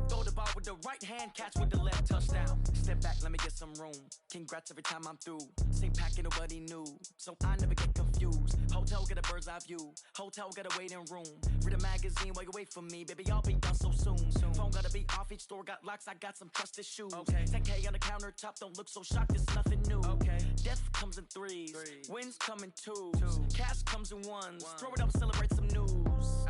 Speaker 6: Throw the ball with the right hand, catch with the left, touchdown. Step back, let me get some room. Congrats every time I'm through. Same packet, nobody knew, so I never get confused. Hotel get a bird's eye view, hotel get a waiting room. Read a magazine while you wait for me, baby, I'll be done so soon. Phone gotta be off, each store got locks, I got some trusted shoes. 10K on the countertop, don't look so shocked, it's nothing new. Death comes in threes, wins come in twos, cash comes in ones. Throw it up, celebrate some news.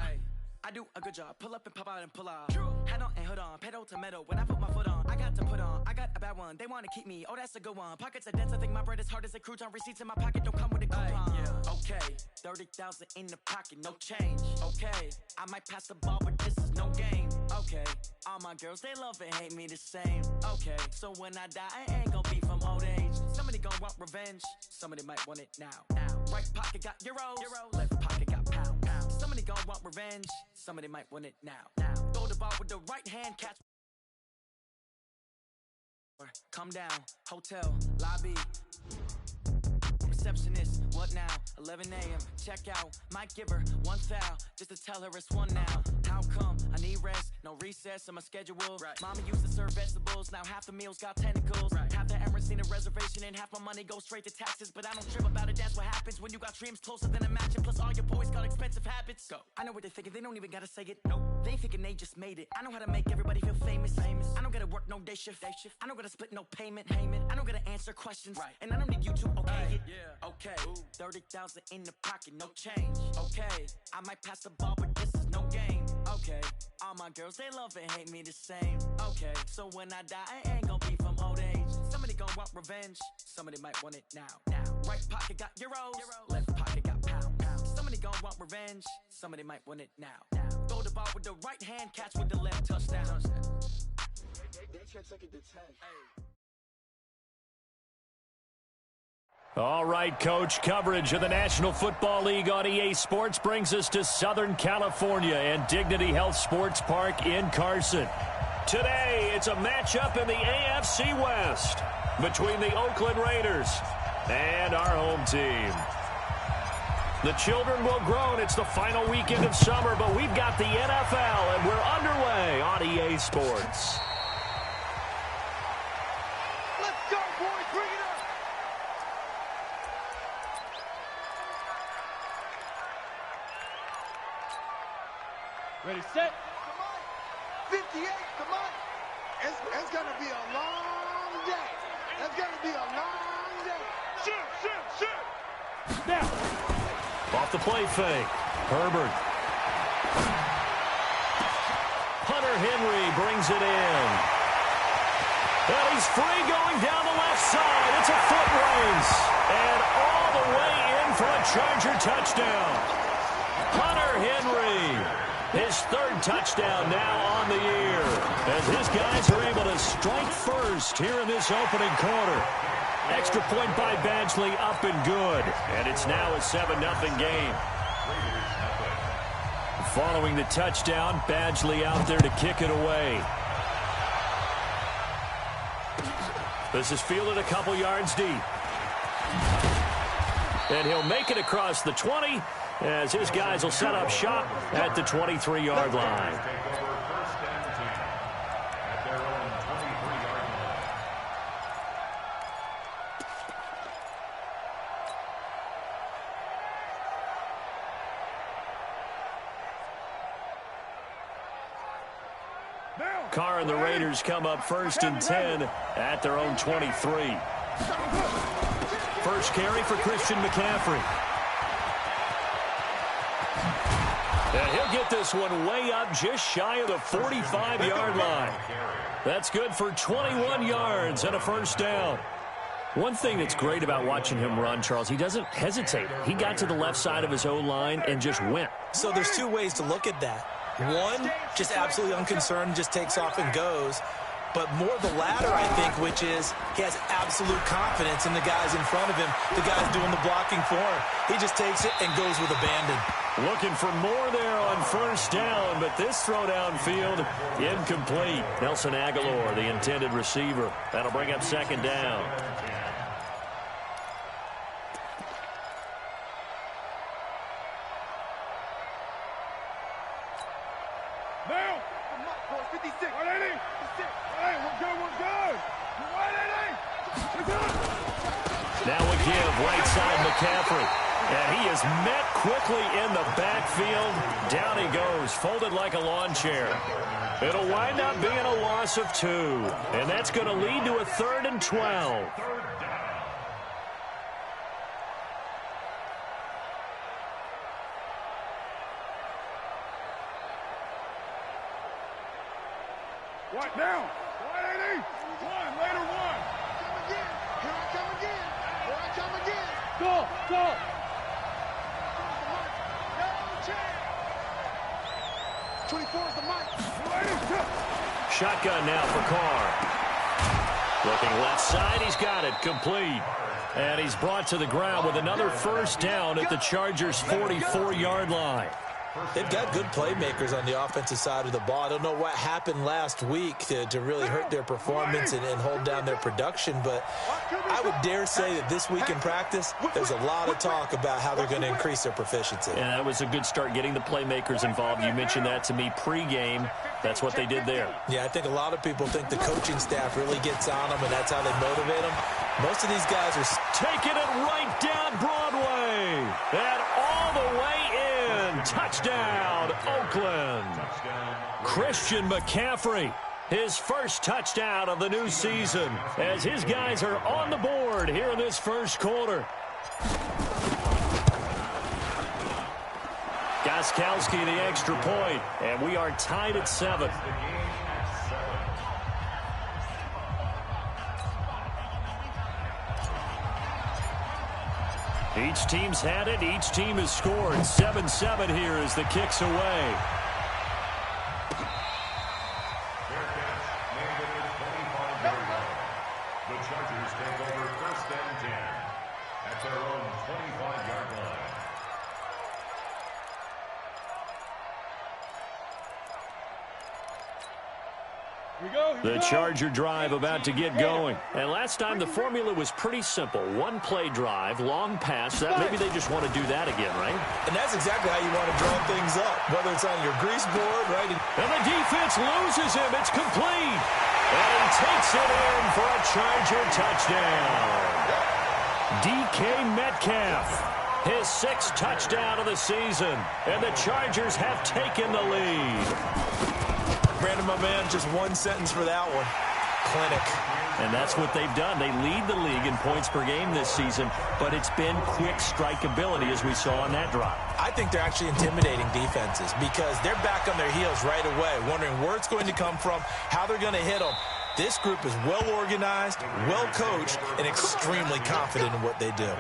Speaker 6: I do a good job, pull up and pop out and pull out. Head on and hood on, pedal to metal. When I put my foot on, I got to put on. I got a bad one, they wanna keep me, oh that's a good one. Pockets are dense, I think my bread is hard as a crouton. Receipts in my pocket don't come with a coupon. Okay, 30,000 in the pocket, no change. Okay, I might pass the ball, but this is no game. Okay, all my girls, they love and hate me the same. Okay, so when I die, I ain't gonna be from old age. Somebody gonna want revenge, somebody might want it now. Right pocket got euros, left pocket got pound. Somebody gonna want revenge, somebody might want it now. Throw the ball with the right hand, catch. Come down, hotel, lobby. Receptionist, what now? 11 a.m. Check out, might give her one foul just to tell her it's one now. How come? I need rest, no recess in my schedule. Mama used to serve vegetables, now half the meals got tentacles. Half the Emirates need a reservation and half my money goes straight to taxes. But I don't trip about it, that's what happens when you got dreams closer than a matching. Plus all your boys got expensive habits. Go. I know what they're thinking, they don't even gotta say it. Nope. They ain't thinking they just made it. I know how to make everybody feel famous. I don't gotta work no day shift. I don't gotta split no payment. I don't gotta answer questions. And I don't need you to okay it. Okay, 30,000 in the pocket, no change. Okay, I might pass the ball, but this is no game. Okay, all my girls, they love and hate me the same. Okay, so when I die, I ain't gonna be from old age. Somebody gonna want revenge, somebody might want it now. Right pocket got euros, left pocket got pound. Somebody gonna want revenge, somebody might want it now. Throw the ball with the right hand, catch with the left, touchdown.
Speaker 3: They can't take it to 10.
Speaker 2: All right, Coach, coverage of the National Football League on EA Sports brings us to Southern California and Dignity Health Sports Park in Carson. Today, it's a matchup in the AFC West between the Oakland Raiders and our home team. The children will grow, and it's the final weekend of summer, but we've got the NFL, and we're underway on EA Sports.
Speaker 3: Let's go, boys. Bring it up. Ready, set. 58, come on. It's going to be a long day. It's going to be a long day. Shoot.
Speaker 2: Snap. Off the play fake. Herbert. Hunter Henry brings it in. And he's free going down the left side. It's a foot race. And all the way in for a Charger touchdown. Hunter Henry. His third touchdown now on the year. As his guys are able to strike first here in this opening quarter. Extra point by Badgley, up and good. And it's now a 7-0 game. Following the touchdown, Badgley out there to kick it away. This is fielded a couple yards deep. And he'll make it across the 20 as his guys will set up shop at the 23-yard line. Carr and the Raiders come up 1st and 10 at their own 23. First carry for Christian McCaffrey. And he'll get this one way up just shy of the 45-yard line. That's good for 21 yards and a first down. One thing that's great about watching him run, Charles, he doesn't hesitate. He got to the left side of his O-line and just went.
Speaker 4: So there's two ways to look at that. One, just absolutely unconcerned, just takes off and goes. but more the latter, I think, which is he has absolute confidence in the guys in front of him, the guys doing the blocking for him. He just takes it and goes with abandon.
Speaker 2: Looking for more there on first down, but this throw downfield incomplete. Nelson Aguilar, the intended receiver. That'll bring up second down.
Speaker 3: Now, 56, 180, 56, hey, we're good. 180,
Speaker 2: Now we give right side McCaffrey. And he is met quickly in the backfield. Down he goes, folded like a lawn chair. It'll wind up being a loss of 2. And that's going to lead to a 3rd and 12.
Speaker 3: What now? 180, 1, later 1. Come again. Here I come again. Here I come again. Go. 24 is the mic.
Speaker 2: Shotgun now for Carr. Looking left side, he's got it, complete. And he's brought to the ground with another first down at the Chargers' 44-yard line.
Speaker 4: They've got good playmakers on the offensive side of the ball. I don't know what happened last week to really hurt their performance and hold down their production, but I would dare say that this week in practice, there's a lot of talk about how they're going to increase their proficiency.
Speaker 2: And that was a good start, getting the playmakers involved. You mentioned that to me pregame. That's what they did there.
Speaker 4: Yeah, I think a lot of people think the coaching staff really gets on them, and that's how they motivate them. Most of these guys are
Speaker 2: taking it right down Broadway. And all the way in. Touchdown, Oakland. Christian McCaffrey, his first touchdown of the new season, as his guys are on the board here in this first quarter. Gostkowski the extra point, and we are tied at 7. Each team's had it. Each team has scored. 7-7 here as the kick's away.
Speaker 5: The Chargers take over 1st and 10 at their own 25-yard line.
Speaker 2: The Charger drive about to get going. And last time the formula was pretty simple. One play drive, long pass. That maybe they just want to do that again, right?
Speaker 4: And that's exactly how you want to draw things up, whether it's on your grease board, right?
Speaker 2: And the defense loses him. It's complete. And he takes it in for a Charger touchdown. DK Metcalf, his 6th touchdown of the season. And the Chargers have taken the lead.
Speaker 4: Brandon, my man, just one sentence for that one. Clinic.
Speaker 2: And that's what they've done. They lead the league in points per game this season, but it's been quick strikeability as we saw on that drive.
Speaker 4: I think they're actually intimidating defenses because they're back on their heels right away, wondering where it's going to come from, how they're going to hit them. This group is well organized, well coached, and extremely confident in what they do.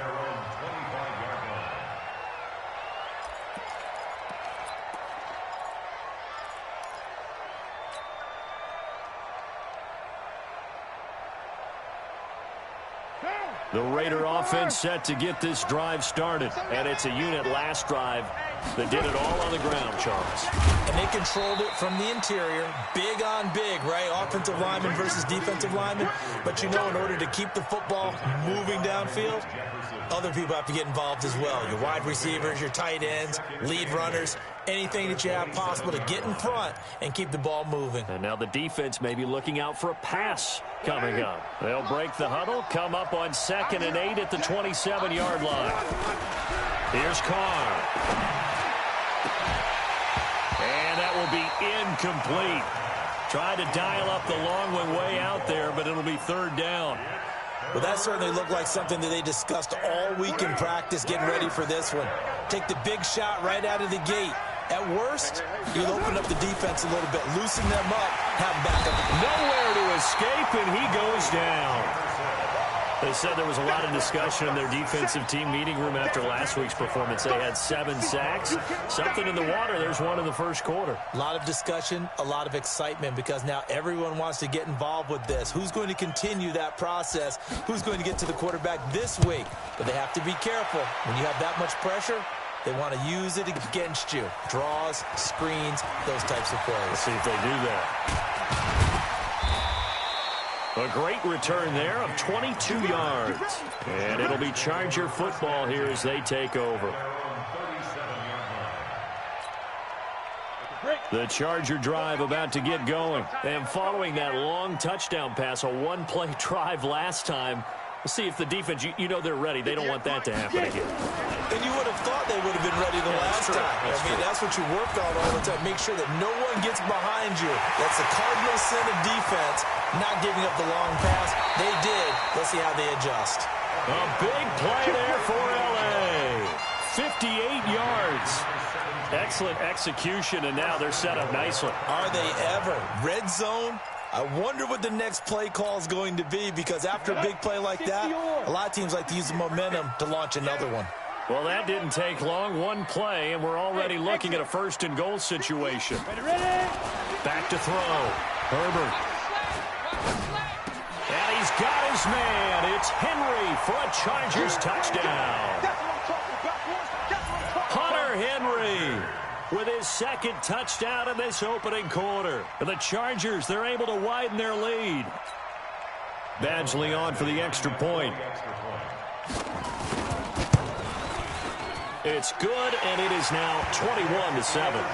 Speaker 2: The Raider offense set to get this drive started. And it's a unit last drive that did it all on the ground, Charles.
Speaker 4: And they controlled it from the interior. Big on big, right? Offensive lineman versus defensive lineman. But you know, in order to keep the football moving downfield, other people have to get involved as well. Your wide receivers, your tight ends, lead runners, anything that you have possible to get in front and keep the ball moving.
Speaker 2: And now the defense may be looking out for a pass coming up. They'll break the huddle, come up on 2nd and 8 at the 27-yard line. Here's Carr. And that will be incomplete. Tried to dial up the long one way out there, but it'll be 3rd down.
Speaker 4: Well, that certainly looked like something that they discussed all week in practice, getting ready for this one. Take the big shot right out of the gate. At worst, you'll open up the defense a little bit, loosen them up, have them back up.
Speaker 2: Nowhere to escape, and he goes down. They said there was a lot of discussion in their defensive team meeting room after last week's performance. They had 7 sacks. Something in the water. There's one in the first quarter.
Speaker 4: A lot of discussion, a lot of excitement, because now everyone wants to get involved with this. Who's going to continue that process? Who's going to get to the quarterback this week? But they have to be careful. When you have that much pressure, they want to use it against you. Draws, screens, those types of plays.
Speaker 2: Let's see if they do that. A great return there of 22 yards. And it'll be Charger football here as they take over. The Charger drive about to get going. And following that long touchdown pass, a one-play drive last time, we'll see if the defense, you know they're ready. They don't want that to happen again.
Speaker 4: And you would have thought they would have been ready the last time. That's what you work on all the time. Make sure that no one gets behind you. That's the cardinal sin of defense, not giving up the long pass. They did. Let's see how they adjust.
Speaker 2: A big play there for L.A. 58 yards. Excellent execution, and now they're set up nicely.
Speaker 4: Are they ever? Red zone? I wonder what the next play call is going to be, because after a big play like that, a lot of teams like to use the momentum to launch another one.
Speaker 2: Well, that didn't take long. One play, and we're already looking at a first-and-goal situation. Back to throw. Herbert. And he's got his man. It's Henry for a Chargers touchdown. Hunter Henry with his second touchdown in this opening quarter. And the Chargers, they're able to widen their lead. Badgley on for the extra point. It's good, and it is now 21-7.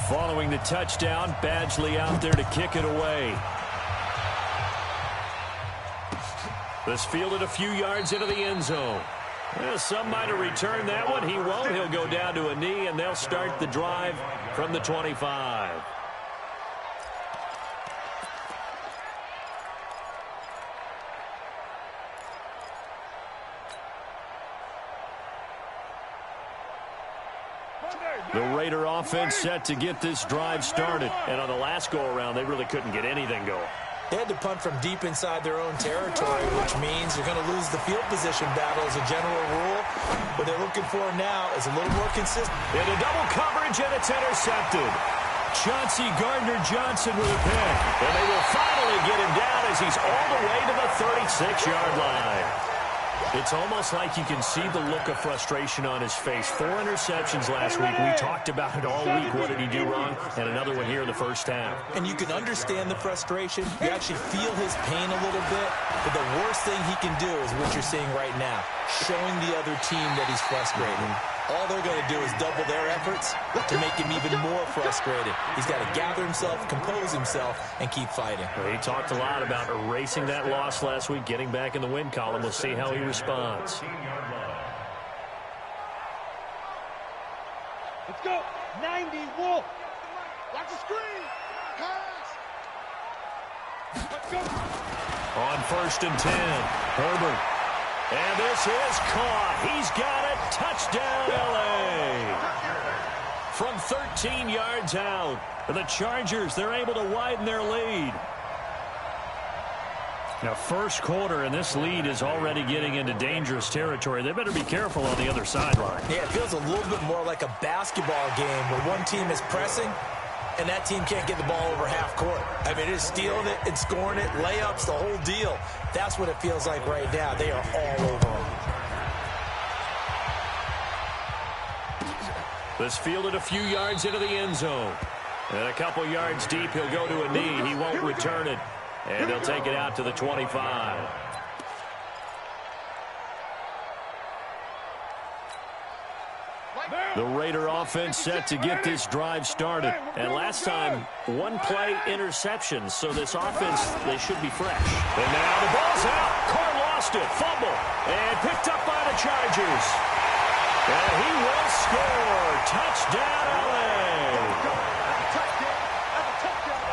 Speaker 2: Following the touchdown, Badgley out there to kick it away. This fielded a few yards into the end zone. Well, some might have returned that one. He won't. He'll go down to a knee, and they'll start the drive from the 25. The Raider offense set to get this drive started. And on the last go-around, they really couldn't get anything going.
Speaker 4: They had to punt from deep inside their own territory, which means they're going to lose the field position battle as a general rule. What they're looking for now is a little more consistent.
Speaker 2: Into double coverage, and it's intercepted. Chauncey Gardner-Johnson with a pick. And they will finally get him down as he's all the way to the 36-yard line. It's almost like you can see the look of frustration on his face. 4 interceptions last week. We talked about it all week. What did he do wrong? And another one here in the first half.
Speaker 4: And you can understand the frustration. You actually feel his pain a little bit. But the worst thing he can do is what you're seeing right now, showing the other team that he's frustrated. All they're going to do is double their efforts to make him even more frustrated. He's got to gather himself, compose himself, and keep fighting.
Speaker 2: Well, he talked a lot about erasing that loss last week, getting back in the win column. We'll see how he responds.
Speaker 3: Let's go. 90, Wolf. Watch the screen. Pass. Let's go.
Speaker 2: On 1st and 10, Herbert. And this is caught. He's got it. Touchdown, L.A. From 13 yards out. The Chargers, they're able to widen their lead. Now, first quarter, and this lead is already getting into dangerous territory. They better be careful on the other sideline.
Speaker 4: Yeah, it feels a little bit more like a basketball game where one team is pressing and that team can't get the ball over half court. I mean, it's stealing it and scoring it, layups, the whole deal. That's what it feels like right now. They are all over them.
Speaker 2: This fielded a few yards into the end zone. And a couple yards deep, he'll go to a knee. He won't return it. And they'll take it out to the 25. The Raider offense set to get this drive started. And last time, one-play interceptions. So this offense, they should be fresh. And now the ball's out. Carr lost it. Fumble. And picked up by the Chargers. And he will score. Touchdown, L.A.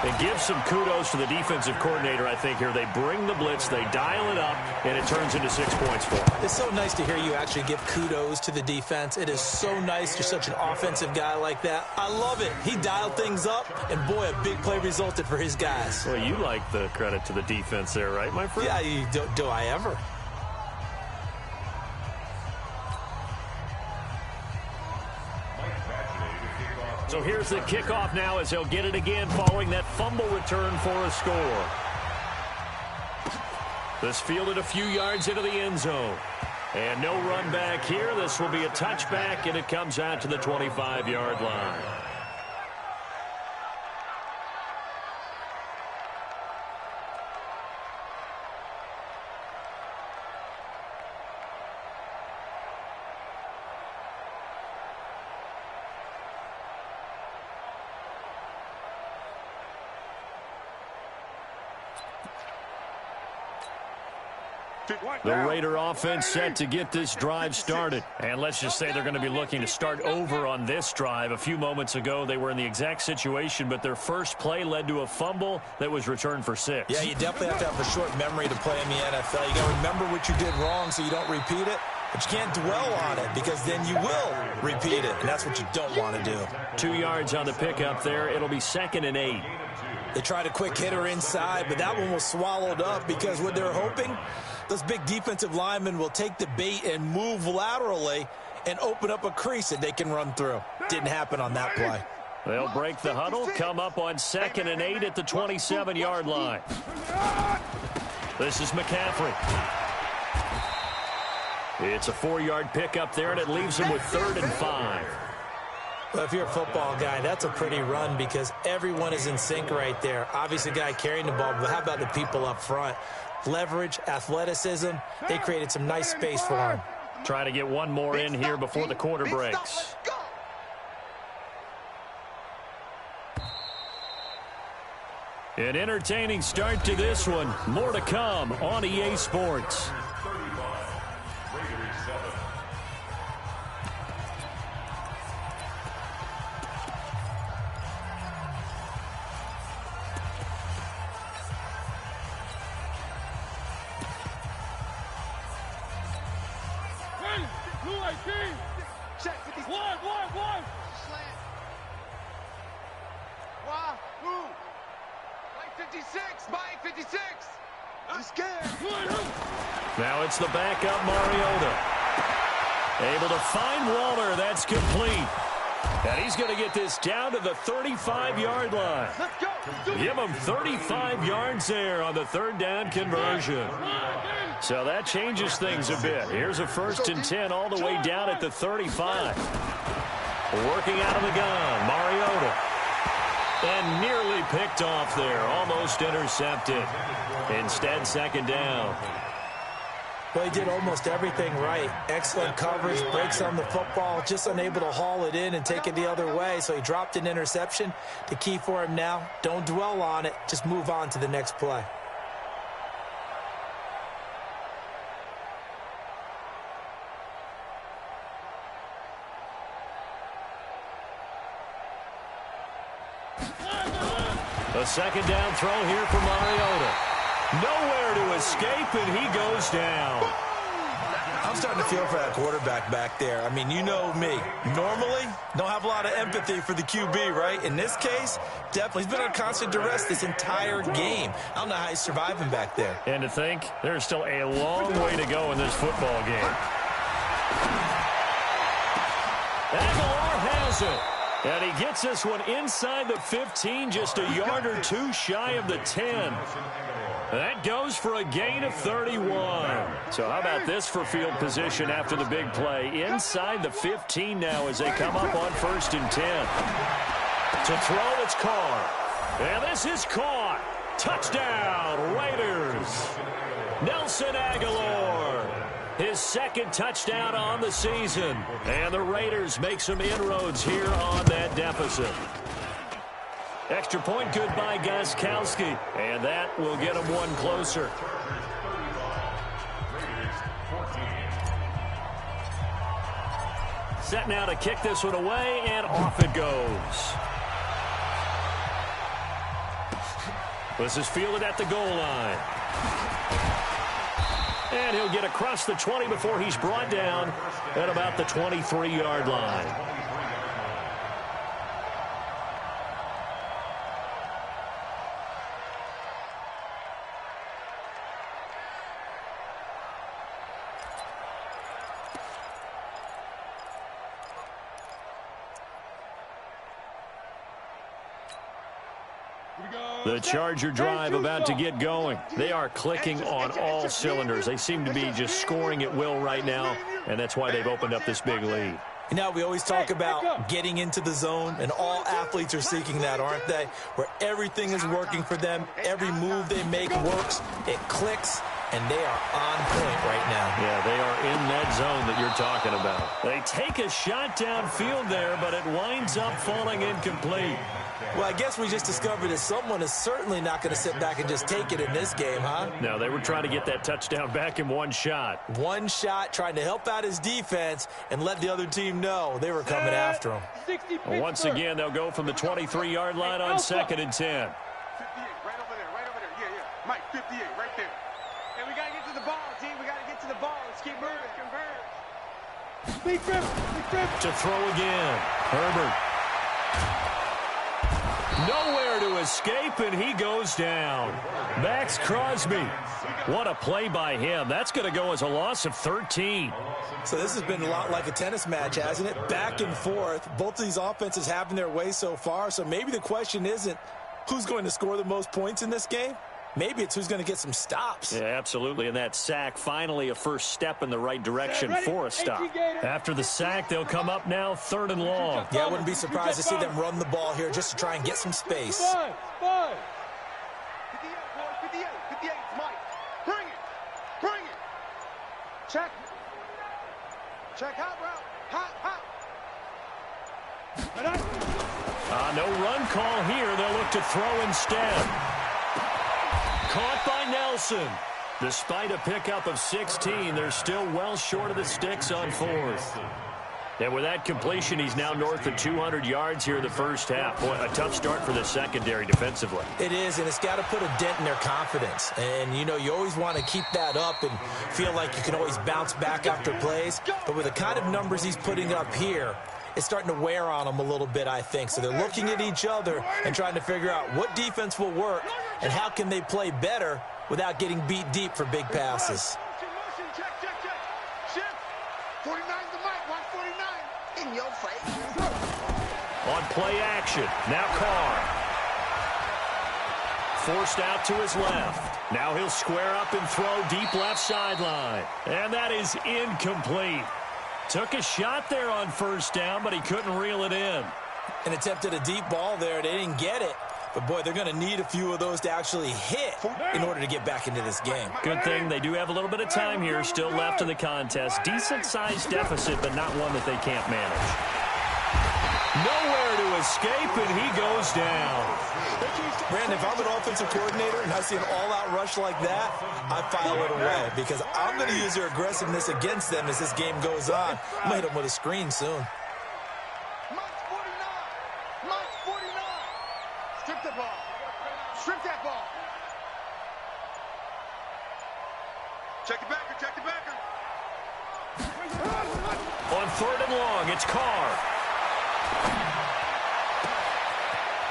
Speaker 2: And give some kudos to the defensive coordinator, I think, here. They bring the blitz, they dial it up, and it turns into 6 points for them.
Speaker 4: It's so nice to hear you actually give kudos to the defense. It is so nice. You're such an offensive guy like that. I love it. He dialed things up, and boy, a big play resulted for his guys.
Speaker 2: Well, you like the credit to the defense there, right, my friend?
Speaker 4: Yeah, do I ever?
Speaker 2: So here's the kickoff now as he'll get it again following that fumble return for a score. This fielded a few yards into the end zone. And no run back here. This will be a touchback, and it comes out to the 25-yard line. The Raider offense set to get this drive started. And let's just say they're going to be looking to start over on this drive. A few moments ago, they were in the exact situation, but their first play led to a fumble that was returned for 6.
Speaker 4: Yeah, you definitely have to have a short memory to play in the NFL. You got to remember what you did wrong so you don't repeat it. But you can't dwell on it because then you will repeat it, and that's what you don't want to do.
Speaker 2: 2 yards on the pickup there. It'll be 2nd and 8.
Speaker 4: They tried a quick hitter inside, but that one was swallowed up because what they're hoping, those big defensive linemen will take the bait and move laterally and open up a crease that they can run through. Didn't happen on that play.
Speaker 2: They'll break the huddle, come up on 2nd and 8 at the 27-yard line. This is McCaffrey. It's a 4-yard pickup there, and it leaves him with 3rd and 5.
Speaker 4: Well, if you're a football guy, that's a pretty run because everyone is in sync right there. Obviously, the guy carrying the ball, but how about the people up front? Leverage, athleticism, they created some nice space for him.
Speaker 2: Trying to get one more in here before the quarter breaks. An entertaining start to this one. More to come on EA Sports. Now it's the backup Mariota. Able to find Waller. That's complete. And he's going to get this down to the 35-yard line. Give him 35 yards there on the 3rd down conversion. So that changes things a bit. Here's a 1st and 10 all the way down at the 35. Working out of the gun, Mariota. And nearly picked off there. Almost intercepted. Instead, 2nd down.
Speaker 4: Well, he did almost everything right. Excellent coverage, breaks on the football, just unable to haul it in and take it the other way. So he dropped an interception. The key for him now, don't dwell on it. Just move on to the next play.
Speaker 2: A 2nd down throw here for Mariota. Nowhere to escape, and he goes down.
Speaker 4: I'm starting to feel for that quarterback back there. I mean, you know me. Normally, don't have a lot of empathy for the QB, right? In this case, definitely. He's been under constant duress this entire game. I don't know how he's surviving back there.
Speaker 2: And to think, there's still a long way to go in this football game. Aguilar has it. And he gets this one inside the 15, just a yard or two shy of the 10. That goes for a gain of 31. So how about this for field position after the big play? Inside the 15 now as they come up on 1st and 10. To throw, it's Carr. And this is caught. Touchdown, Raiders. Nelson Aguilar. His 2nd touchdown on the season. And the Raiders make some inroads here on that deficit. Extra point good by Gostkowski. And that will get him one closer. Set now to kick this one away, and off it goes. This is fielded at the goal line. And he'll get across the 20 before he's brought down at about the 23-yard line. The Charger drive about to get going. They are clicking on all cylinders. They seem to be just scoring at will right now, and that's why they've opened up this big lead.
Speaker 4: You know, we always talk about getting into the zone, and all athletes are seeking that, aren't they? Where everything is working for them, every move they make works, it clicks, and they are on point right now.
Speaker 2: Yeah, they are in that zone that you're talking about. They take a shot downfield there, but it winds up falling incomplete.
Speaker 4: Well, I guess we just discovered that someone is certainly not going to sit back and just take it in this game, huh?
Speaker 2: No, they were trying to get that touchdown back in one shot.
Speaker 4: One shot, trying to help out his defense and let the other team know they were coming after him.
Speaker 2: Well, once again, they'll go from the 23-yard line on 2nd and 10.
Speaker 3: 58, right over there, right over there. Yeah, yeah. Mike, 58, right there. And we got to get to the ball, team. We got to get to the ball. Let's keep moving. Convert. Big trip.
Speaker 2: To throw again. Herbert. Nowhere to escape, and he goes down. Max Crosby. What a play by him. That's going to go as a loss of 13.
Speaker 4: So this has been a lot like a tennis match, hasn't it? Back and forth. Both of these offenses having their way so far. So maybe the question isn't who's going to score the most points in this game. Maybe it's who's going to get some stops.
Speaker 2: Yeah, absolutely. And that sack, finally a first step in the right direction for a stop. After the sack, they'll come up now 3rd and long.
Speaker 4: Yeah, I wouldn't be surprised to see them run the ball here just to try and get some space.
Speaker 3: 58, boys, 58, Mike. Bring it. Check. Hot route. Hot.
Speaker 2: No run call here. They'll look to throw instead. Caught by Nelson. Despite a pickup of 16, they're still well short of the sticks on 4th. And with that completion, he's now north of 200 yards here in the first half. Boy, a tough start for the secondary defensively.
Speaker 4: It is, and it's got to put a dent in their confidence. And, you know, you always want to keep that up and feel like you can always bounce back after plays. But with the kind of numbers he's putting up here, it's starting to wear on them a little bit, I think. So they're looking at each other and trying to figure out what defense will work and how can they play better without getting beat deep for big passes.
Speaker 3: Check. Shift. 49 to Mike. 149. In your face.
Speaker 2: On play action. Now Carr. Forced out to his left. Now he'll square up and throw deep left sideline. And that is incomplete. Took a shot there on 1st down, but he couldn't reel it in.
Speaker 4: And attempted a deep ball there. They didn't get it. But, boy, they're going to need a few of those to actually hit in order to get back into this game.
Speaker 2: Good thing they do have a little bit of time here still left in the contest. Decent-sized deficit, but not one that they can't manage. Nowhere to escape, and he goes down.
Speaker 4: Brandon, if I'm an offensive coordinator and I see an all-out rush like that, I file it away because I'm going to use their aggressiveness against them as this game goes on. I'm going to hit them with a screen soon.
Speaker 3: Mike 49. Strip the ball. Strip that ball. Check the backer.
Speaker 2: On 3rd and long, it's Carr.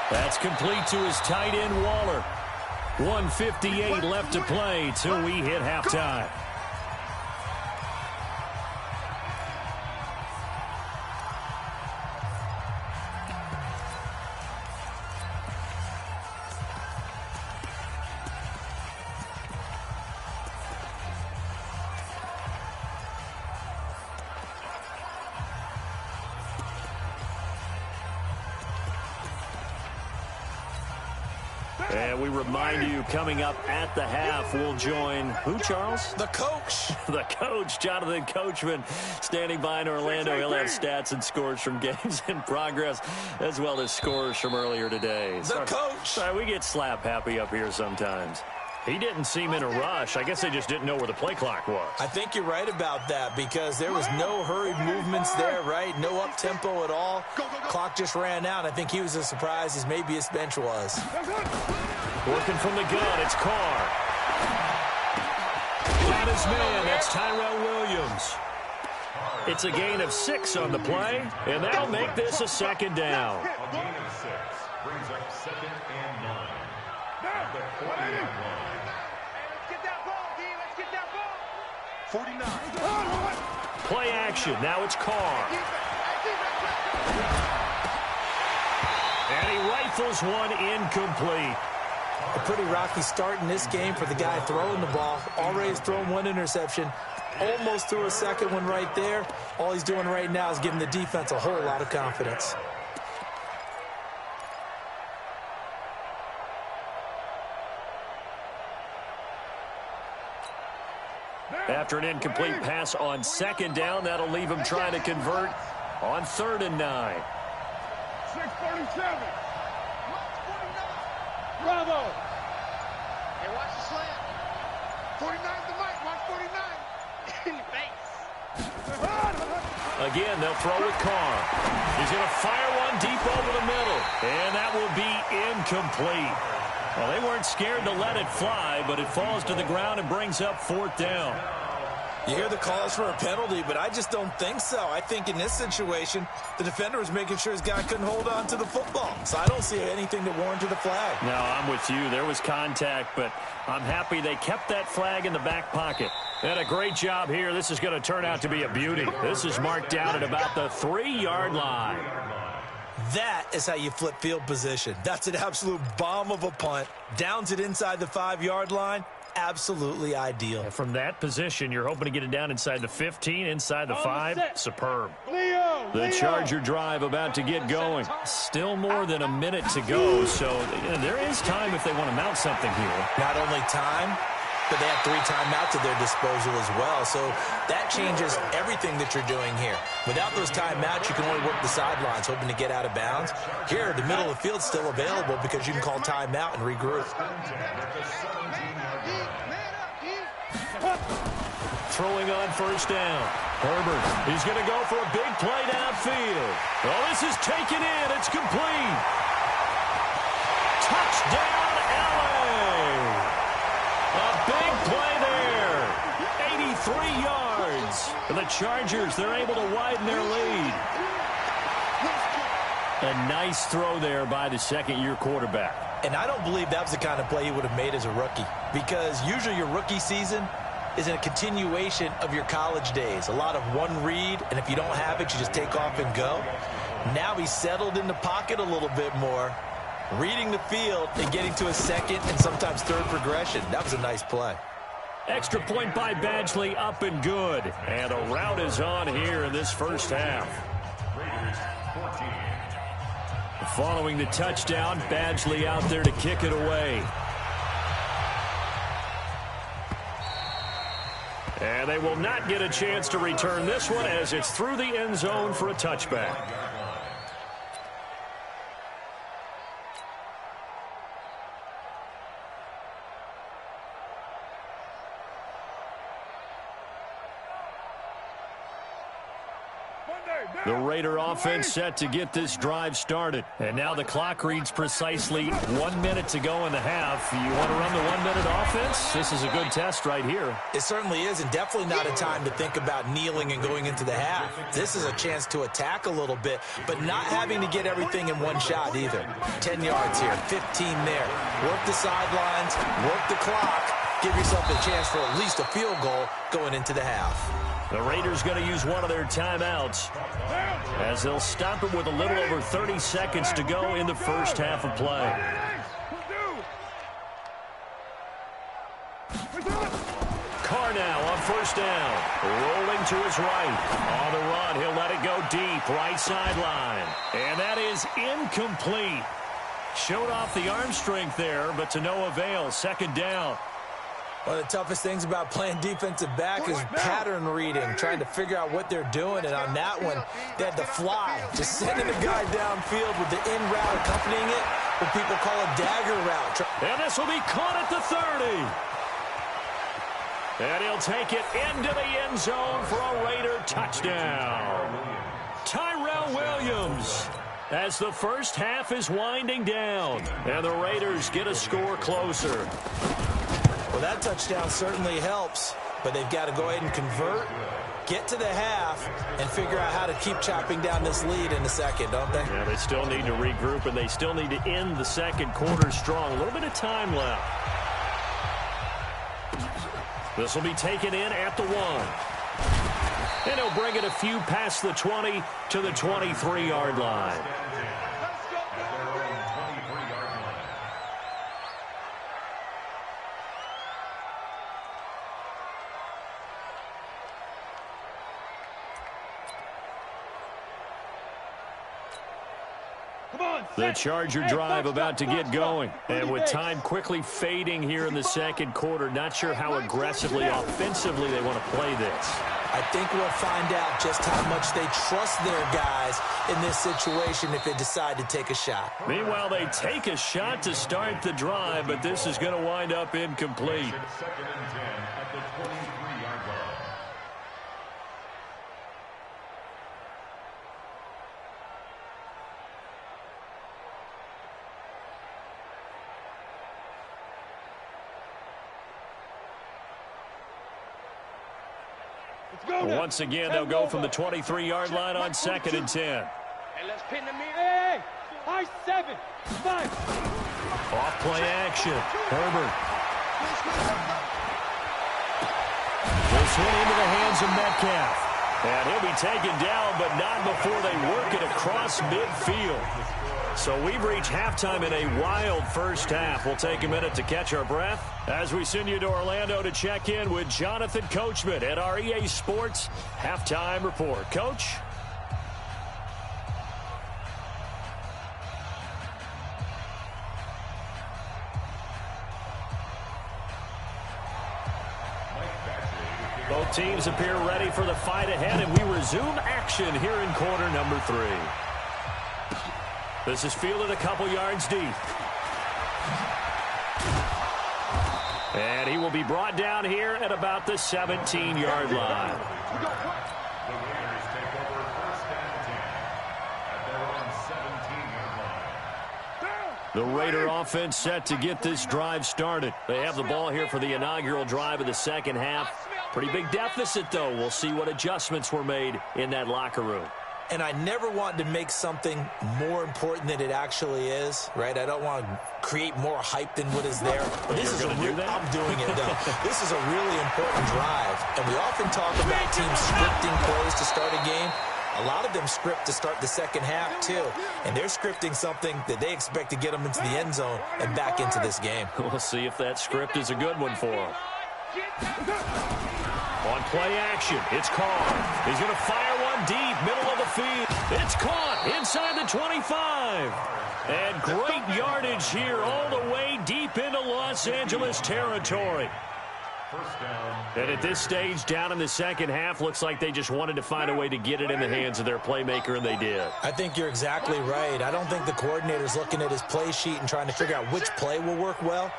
Speaker 2: That's complete to his tight end, Waller. 1:58 left to play till we hit halftime. And we remind you, coming up at the half, we'll join who, Charles?
Speaker 4: The coach.
Speaker 2: The coach, Jonathan Coachman, standing by in Orlando. He'll have stats and scores from games in progress, as well as scores from earlier today.
Speaker 4: The coach.
Speaker 2: Sorry, we get slap happy up here sometimes. He didn't seem in a rush. I guess they just didn't know where the play clock was.
Speaker 4: I think you're right about that because there was no hurried movements there, right? No up-tempo at all. Clock just ran out. I think he was as surprised as maybe his bench was.
Speaker 2: Working from the gun, it's Carr. Got his man, that's Tyrell Williams. It's a gain of 6 on the play, and that'll make this a second down.
Speaker 5: A gain of 6 brings up 2nd and 9. At the 40-yard line.
Speaker 3: Let's get that ball, D. Let's get that ball. 49.
Speaker 2: Play action, now it's Carr. And he rifles one incomplete.
Speaker 4: A pretty rocky start in this game for the guy throwing the ball. Already has thrown one interception. Almost threw a second one right there. All he's doing right now is giving the defense a whole lot of confidence.
Speaker 2: After an incomplete pass on 2nd down, that'll leave him trying to convert on 3rd and 9.
Speaker 3: 6:37. Bravo. Hey, watch the slant. 49's the mic. Watch 49. In your face.
Speaker 2: Again, they'll throw with Carr. He's going to fire one deep over the middle, and that will be incomplete. Well, they weren't scared to let it fly, but it falls to the ground and brings up 4th down.
Speaker 4: You hear the calls for a penalty, but I just don't think so. I think in this situation, the defender was making sure his guy couldn't hold on to the football. So I don't see anything that warranted a flag.
Speaker 2: No, I'm with you. There was contact, but I'm happy they kept that flag in the back pocket. And a great job here. This is going to turn out to be a beauty. This is marked down at about the 3-yard line.
Speaker 4: That is how you flip field position. That's an absolute bomb of a punt. Downs it inside the 5-yard line. Absolutely ideal.
Speaker 2: And from that position, you're hoping to get it down inside the 15, inside the 5. Superb. The Charger drive about to get going. Still more than a minute to go, so there is time if they want to mount something here.
Speaker 4: Not only time, but they have 3 timeouts at their disposal as well. So that changes everything that you're doing here. Without those timeouts, you can only work the sidelines, hoping to get out of bounds. Here, the middle of the field's still available because you can call timeout and regroup.
Speaker 2: Throwing on 1st down. Herbert, he's going to go for a big play downfield. Oh, this is taken in. It's complete. Touchdown, LA. A big play there. 83 yards. And the Chargers, they're able to widen their lead. A nice throw there by the 2nd-year quarterback.
Speaker 4: And I don't believe that was the kind of play he would have made as a rookie, because usually your rookie season is a continuation of your college days. A lot of one read, and if you don't have it, you just take off and go. Now he's settled in the pocket a little bit more, reading the field and getting to a 2nd and sometimes 3rd progression. That was a nice play.
Speaker 2: Extra point by Badgley, up and good. And a rout is on here in this 1st half. Following the touchdown, Badgley out there to kick it away. And they will not get a chance to return this one as it's through the end zone for a touchback. The Raider offense set to get this drive started. And now the clock reads precisely 1 minute to go in the half. You want to run the 1-minute offense? This is a good test right here.
Speaker 4: It certainly is, and definitely not a time to think about kneeling and going into the half. This is a chance to attack a little bit, but not having to get everything in one shot either. 10 yards here, 15 there. Work the sidelines, work the clock. Give yourself a chance for at least a field goal going into the half.
Speaker 2: The Raiders going to use one of their timeouts as they'll stop it with a little over 30 seconds to go in the 1st half of play. Carr now on 1st down. Rolling to his right. On the run, he'll let it go deep. Right sideline. And that is incomplete. Showed off the arm strength there, but to no avail. 2nd down.
Speaker 4: One of the toughest things about playing defensive back is pattern reading, trying to figure out what they're doing. And on that one, they had to fly, just sending the guy downfield with the in route accompanying it, what people call a dagger route.
Speaker 2: And this will be caught at the 30. And he'll take it into the end zone for a Raider touchdown. Tyrell Williams. as the first half is winding down, and the Raiders get a score closer.
Speaker 4: Well, that touchdown certainly helps, but they've got to go ahead and convert, get to the half, and figure out how to keep chopping down this lead in the second, don't they?
Speaker 2: Yeah, they still need to regroup, and they still need to end the second quarter strong. A little bit of time left. This will be taken in at the 1. And he'll bring it a few past the 20 to the 23-yard line. The Charger drive about to get going. And with time quickly fading here in the second quarter, not sure how aggressively, offensively they want to play this.
Speaker 4: I think we'll find out just how much they trust their guys in this situation if they decide to take a shot.
Speaker 2: Meanwhile, they take a shot to start the drive, but this is going to wind up incomplete.
Speaker 5: Second and 10 at the 23-yard line.
Speaker 2: Once again, they'll go from the 23-yard line on second and 10.
Speaker 3: And let's pin the mirror. Hey, high 7, 5.
Speaker 2: Off play action. Herbert. This one into the hands of Metcalf. And he'll be taken down, but not before they work it across midfield. So we've reached halftime in a wild first half. We'll take a minute to catch our breath as we send you to Orlando to check in with Jonathan Coachman at our EA Sports Halftime Report. Coach? Both teams appear ready for the fight ahead, and we resume action here in quarter number 3. This is fielded a couple yards deep. And he will be brought down here at about the 17-yard line.
Speaker 5: The Raiders take over first and 10 at their own 17-yard line.
Speaker 2: The Raider offense set to get this drive started. They have the ball here for the inaugural drive of the second half. Pretty big deficit, though. We'll see what adjustments were made in that locker room.
Speaker 4: And I never want to make something more important than it actually is, right? I don't want to create more hype than what is there. But this is I'm doing it, though. This is a really important drive. And we often talk about teams scripting plays to start a game. A lot of them script to start the second half, too. And they're scripting something that they expect to get them into the end zone and back into this game.
Speaker 2: We'll see if that script is a good one for them. On play action, it's Carr. He's going to fire one deep, middle of the field. It's caught inside the 25. And great yardage here all the way deep into Los Angeles territory.
Speaker 5: First down.
Speaker 2: And at this stage, down in the second half, looks like they just wanted to find a way to get it in the hands of their playmaker, and they did.
Speaker 4: I think you're exactly right. I don't think the coordinator's looking at his play sheet and trying to figure out which play will work well.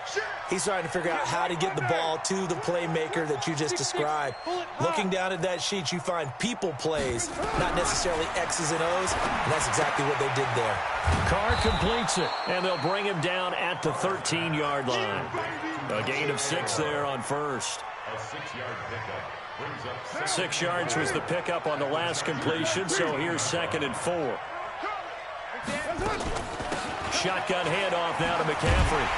Speaker 4: He's trying to figure out how to get the ball to the playmaker that you just described. Looking down at that sheet, you find people plays, not necessarily X's and O's, and that's exactly what they did there.
Speaker 2: Carr completes it, and they'll bring him down at the 13-yard line. A gain of 6 there on first.
Speaker 5: A 6-yard pickup brings up
Speaker 2: 6 yards was the pickup on the last completion, so here's second and 4. Shotgun handoff now to McCaffrey.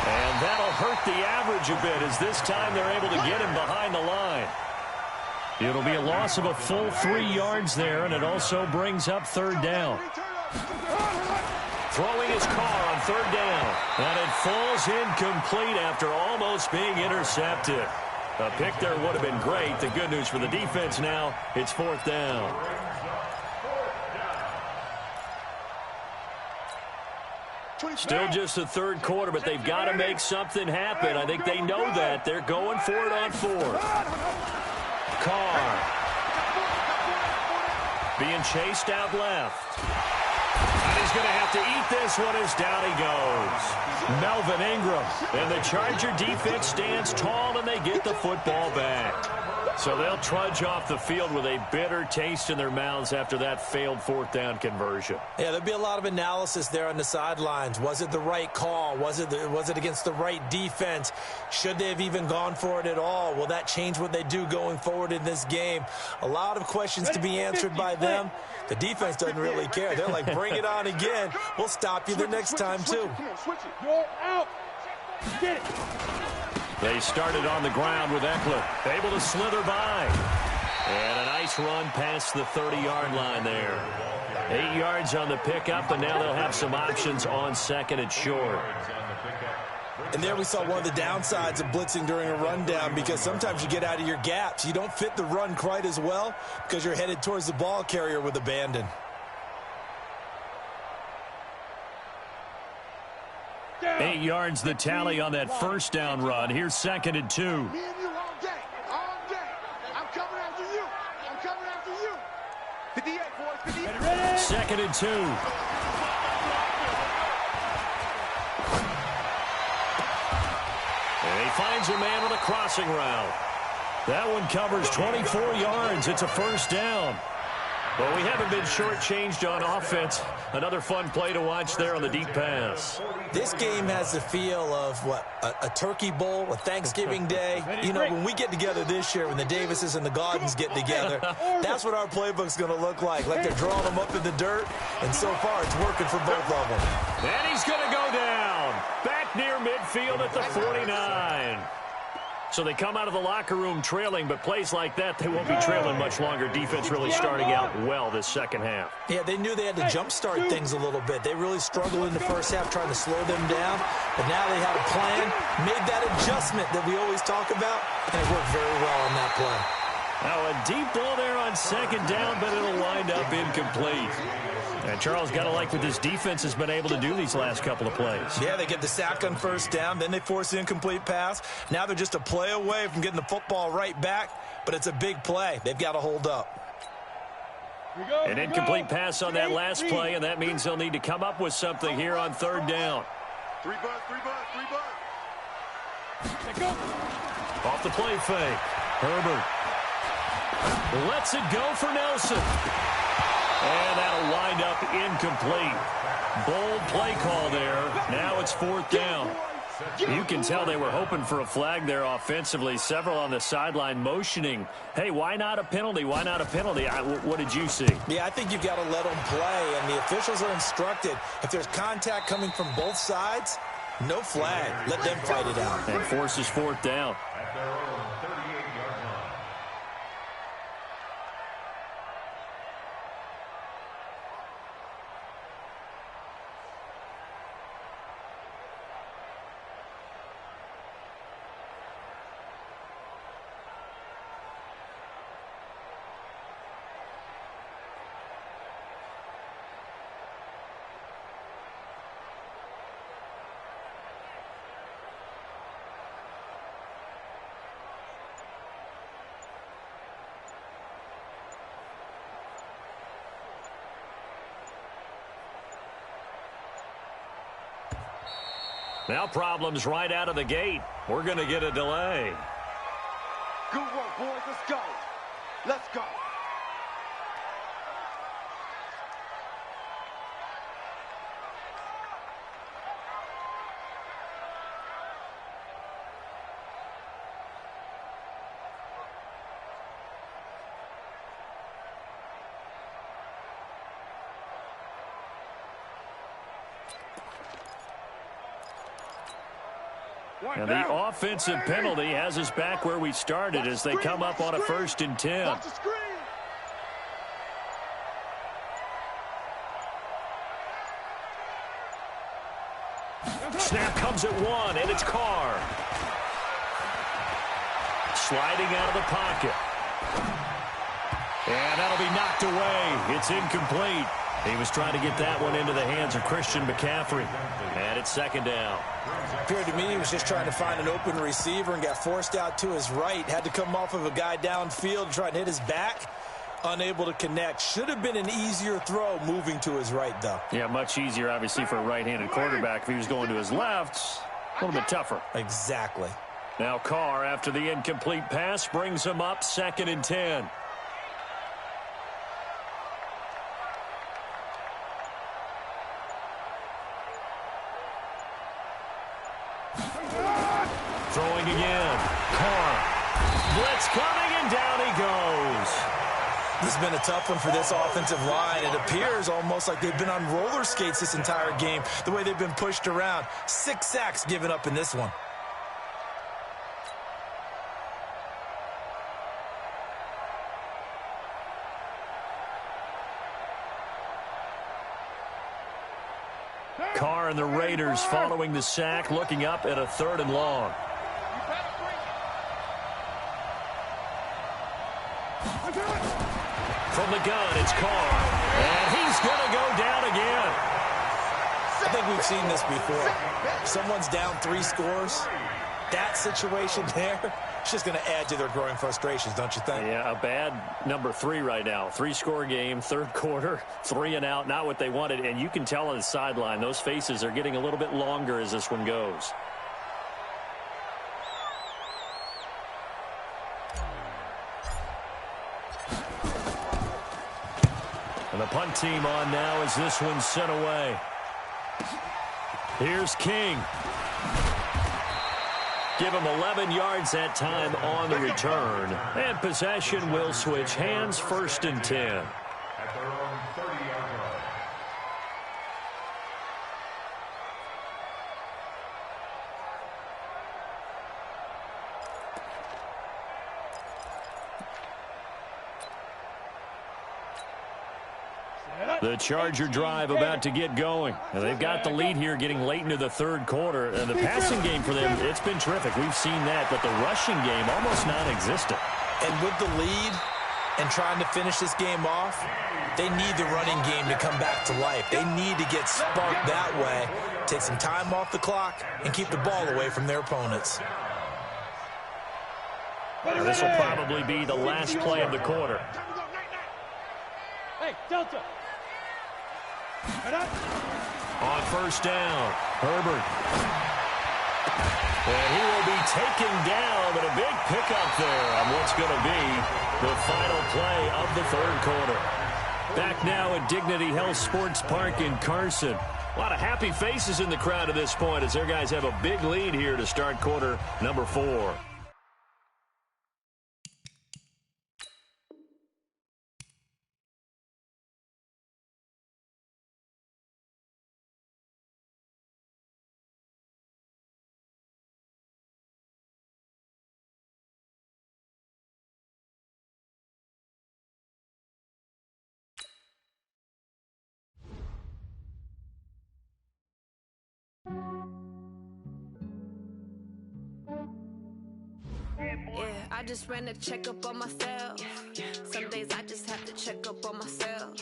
Speaker 2: And that'll hurt the average a bit as this time they're able to get him behind the line. It'll be a loss of a full 3 yards there, and it also brings up third down. Throwing his Carr on third down. And it falls incomplete after almost being intercepted. A pick there would have been great. The good news for the defense now, it's fourth down. Still just the third quarter, but they've got to make something happen. I think they know that. They're going for it on fourth. Carr being chased out left. And he's going to have to eat this one as down he goes. Melvin Ingram. And the Charger defense stands tall, and they get the football back. So they'll trudge off the field with a bitter taste in their mouths after that failed fourth down conversion.
Speaker 4: Yeah, there'll be a lot of analysis there on the sidelines. Was it the right call? Was it against the right defense? Should they have even gone for it at all? Will that change what they do going forward in this game? A lot of questions to be answered by them. The defense doesn't really care. They're like, bring it on again. We'll stop you the next time, too.
Speaker 3: You're out. Get it.
Speaker 2: They started on the ground with Eckler, able to slither by. And a nice run past the 30-yard line there. 8 yards on the pickup, and now they'll have some options on second and short.
Speaker 4: And there we saw one of the downsides of blitzing during a rundown, because sometimes you get out of your gaps. You don't fit the run quite as well because you're headed towards the ball carrier with abandon.
Speaker 2: 8 yards the tally on that first down run. Here's second and 2.
Speaker 3: Me and you all day. All day. I'm coming after you. I'm coming after you. 58, boys. 58. Ready?
Speaker 2: Second and 2. And he finds a man on a crossing route. That one covers 24 yards. It's a first down. Well, we haven't been shortchanged on offense. Another fun play to watch there on the deep pass.
Speaker 4: This game has the feel of, what, a turkey bowl, a Thanksgiving day. You know, when we get together this year, when the Davises and the Gaudens get together, that's what our playbook's going to look like they're drawing them up in the dirt, and so far it's working for both of them.
Speaker 2: And he's going to go down. Back near midfield at the 49. So they come out of the locker room trailing, but plays like that, they won't be trailing much longer. Defense really starting out well this second half.
Speaker 4: Yeah, they knew they had to jumpstart things a little bit. They really struggled in the first half trying to slow them down, but now they had a plan, made that adjustment that we always talk about, and it worked very well on that play.
Speaker 2: Now a deep ball there on second down, but it'll wind up incomplete. And Charles, got to like what this defense has been able to do these last couple of plays.
Speaker 4: Yeah, they get the sack on first down, then they force the incomplete pass. Now they're just a play away from getting the football right back, but it's a big play. They've got to hold up.
Speaker 2: An incomplete pass on that last play, and that means they'll need to come up with something here on third down.
Speaker 3: Three bud.
Speaker 2: Off the play fake. Herbert lets it go for Nelson. And that'll wind up incomplete. Bold play call there. Now it's fourth down. You can tell they were hoping for a flag there offensively. Several on the sideline motioning, hey, why not a penalty? Why not a penalty? What did you see?
Speaker 4: Yeah, I think you've got to let them play, and the officials are instructed. If there's contact coming from both sides, no flag. Let them fight it out.
Speaker 2: And forces fourth down.
Speaker 5: At their own 38-yard line.
Speaker 2: Now problems right out of the gate. We're going to get a delay.
Speaker 3: Good work, boys. Let's go. Let's go.
Speaker 2: And the offensive penalty has us back where we started as they come up on a 1st and 10.
Speaker 3: Watch the screen.
Speaker 2: Snap comes at 1, and it's Carr. Sliding out of the pocket. And that'll be knocked away. It's incomplete. He was trying to get that one into the hands of Christian McCaffrey. And it's second down.
Speaker 4: Appeared to me he was just trying to find an open receiver and got forced out to his right. Had to come off of a guy downfield and try and hit his back. Unable to connect. Should have been an easier throw moving to his right, though.
Speaker 2: Yeah, much easier, obviously, for a right-handed quarterback. If he was going to his left, a little bit tougher.
Speaker 4: Exactly.
Speaker 2: Now Carr, after the incomplete pass, brings him up 2nd and 10. Throwing again. Carr. Blitz coming, and down he goes.
Speaker 4: This has been a tough one for this offensive line. It appears almost like they've been on roller skates this entire game, the way they've been pushed around. 6 sacks given up in this one.
Speaker 2: Carr and the Raiders following the sack, looking up at a 3rd and long. From the gun, it's Carr. And he's going to go down again.
Speaker 4: I think we've seen this before. Someone's down 3 scores. That situation there, it's just going to add to their growing frustrations, don't you think?
Speaker 2: Yeah, a bad number 3 right now. 3-score game, 3rd quarter, 3 and out, not what they wanted. And you can tell on the sideline, those faces are getting a little bit longer as this one goes. And the punt team on now as this one's sent away. Here's King. Give him 11 yards that time on the return. And possession will switch hands, 1st and 10.
Speaker 5: At their own 30-yard line.
Speaker 2: The Charger drive about to get going. And they've got the lead here getting late into the 3rd quarter. And the passing game for them, it's been terrific. We've seen that, but the rushing game almost non-existent.
Speaker 4: And with the lead and trying to finish this game off, they need the running game to come back to life. They need to get sparked that way, take some time off the clock, and keep the ball away from their opponents.
Speaker 2: Now, this will probably be the last play of the quarter.
Speaker 3: Hey, Delta.
Speaker 2: On 1st down, Herbert. And he will be taken down, but a big pickup there on what's going to be the final play of the 3rd quarter. Back now at Dignity Health Sports Park in Carson. A lot of happy faces in the crowd at this point as their guys have a big lead here to start quarter number 4.
Speaker 7: Yeah, I just ran a checkup on myself. Some days I just have to check up on myself.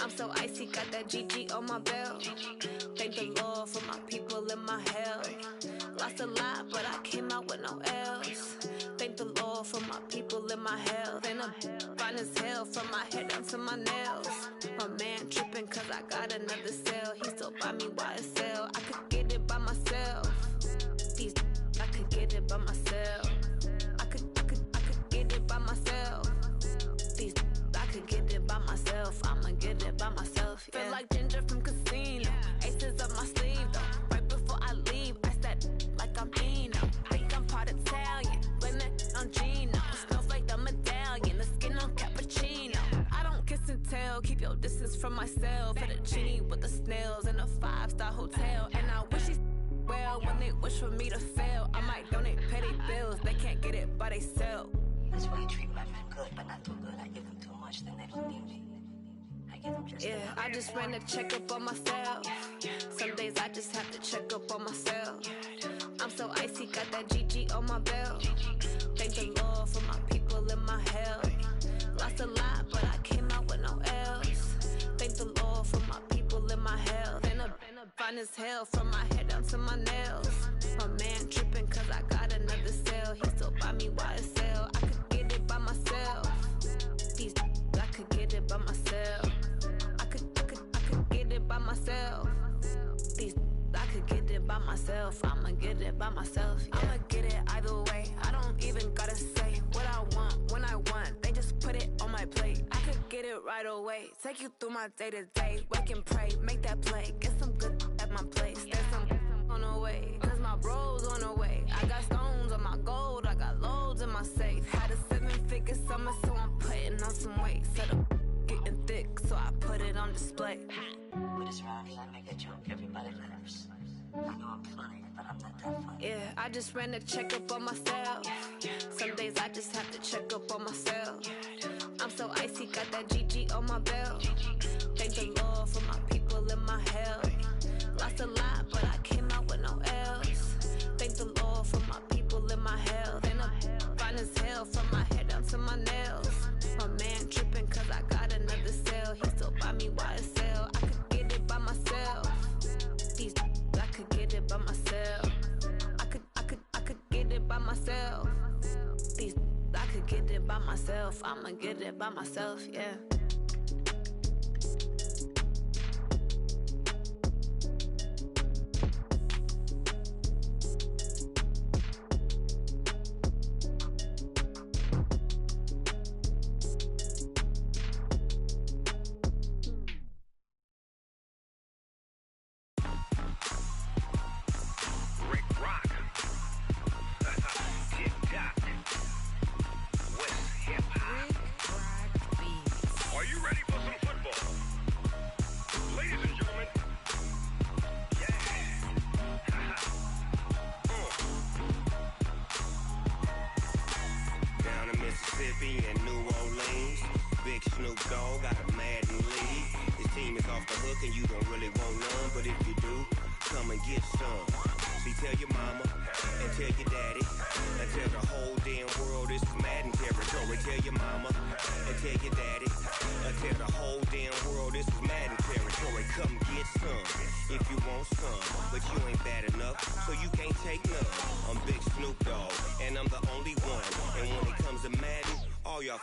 Speaker 7: I'm so icy, got that GG on my belt. Thank the Lord for my people and my health. Lost a lot, but I came out with no L's. Thank the Lord for my people and my health. And I'm fine as hell from my head down to my nails. My man tripping cause I got another cell. He still buy me YSL. I could get it by myself. These I could get it by myself. I could get it by myself. These I could get it by myself. I'ma get it by myself. Yeah. Feel like Ginger from Casino. Aces up my sleeve though. Right before I leave, I said like I'm Eno. Think I'm part Italian. Blame it on Gino. Snowflake the medallion. The skin on cappuccino. I don't kiss and tell. Keep your distance from myself. Fettuccine with the snails in a 5-star hotel. And I wish he's well when they wish for me to fail. I might donate petty bills. They can't get it by they sell.
Speaker 8: That's why you treat women good, but not too good. I give them too much, then they don't need me. I give them just enough.
Speaker 7: I just ran a checkup on myself. Some days I just have to check up on myself. I'm so icy, got that GG on my belt. Thank the Lord for my people and my health. Lost a lot, but I came out with no L's. Thank the Lord for my people and my health. And I'm fine as hell from my head down to my nails. My man tripping cause I got another cell. He still buy me YSL. I could get it by myself. These I could get it by myself. I could get it by myself. These I could could get it by myself. I'ma get it by myself. Yeah. I'ma get it either way. I don't even gotta say what I want when I want. They just put it on my plate. I could get it right away. Take you through my day to day. Wake and pray, make that play. Get some good at my place. There's some on the way, cause my bros on the way. I got stones on my gold. I got loads in my safe. Had a 7-figure summer, so I'm putting on some weight. Set up getting thick, so I put it on display.
Speaker 8: With this round here, I make a joke everybody laughs. I know I'm funny, but I'm not that funny.
Speaker 7: Yeah, I just ran a checkup on myself. Some days I just have to check up on myself. I'm so icy, got that GG on my belt. Thank the Lord for my people in my health. Lost a lot, but I came out with no else. Thank the Lord for my people in my health. And I'm fine as hell from my head down to my nails. My man tripping cause I got another cell. He still buy me YSL. I could get it by myself. These I could get it by myself. I could get it by myself. These I could get it by myself. I'ma get it by myself, yeah.